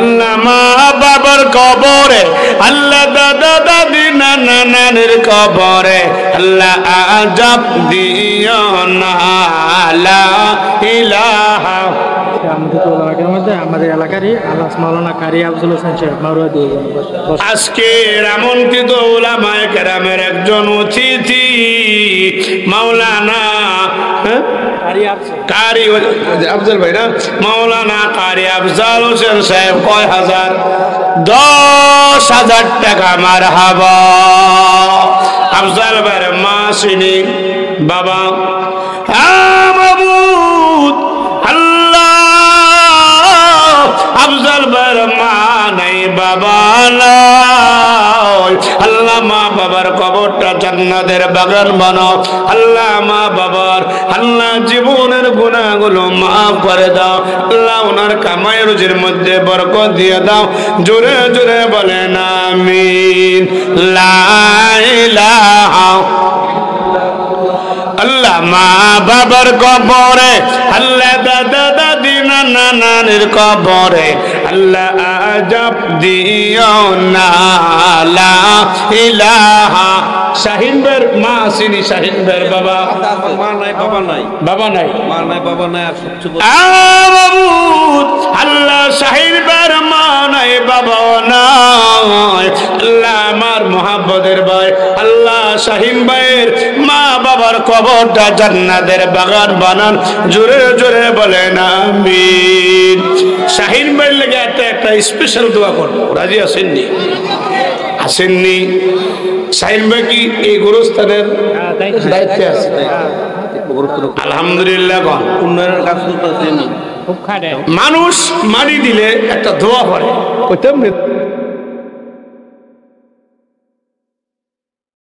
আল্লাহ মা বাবার কবরে, আল্লাহ দাদা দাদি নানা নানির কবরে, আল্লাহ আজাব দিও না। লা ইলাহা আমাদের এলাকারই মাওলানা কারি আফজল হোসেন সাহেব মারুয়াদি। আজকের আমন্ত্রিত উলামায়ে কেরামের একজন অতিথি মাওলানা কারি আফজল ভাই না, মাওলানা কারি আফজল হোসেন সাহেব কয় হাজার? 10,000 টাকা। মারহাবা। আফজল ভাইয়ের মা চিনি বাবা। মাবুদ আল্লাহ আফজল ভাইয়ের মা নাই বাবা নাই, আল্লাহ মা বাবার কবরটা জান্নাতের বাগান বানাও। আল্লাহ মা বাবার আল্লাহ জীবনের গুনাহগুলো মাফ করে দাও। আল্লাহ ওনার কামাই রুজির মধ্যে বরকত দিয়ে দাও। জোরে জোরে বলেন আমিন। লা ইলাহা আল্লাহ মা বাবার কবরে, আল্লাহ দাদা দাদি নানা নানির কবরে, আল্লাহ আজাব দিও না। লা ইলাহা। শাহিন বের মা আসেনি, শাহিন বের বাবা মা নাই বাবা নাই, বাবা নাই, মা নাই বাবা নাই। আর সবচেয়ে আল্লাহ শাহিন বের মা নাই বাবা নাই, আল্লাহ আমার মোহাব্বতের ভাই আল্লাহ শাহিন ভাইয়ের মা বাবার কবরটা জান্নাতের বাগান বানান। জোরে জোরে বলেন আমিন। শাহিন ভাইয়ের লেগে একটা স্পেশাল দোয়া করবো, রাজি আসেননি? আসেননি? শাহিন ভাই কি এই গোরস্থানের দায়িত্বে আছে? আলহামদুলিল্লাহ। উন্নয়নের কাজ করতেছেন। মানুষ মারি দিলে একটা দোয়া করে,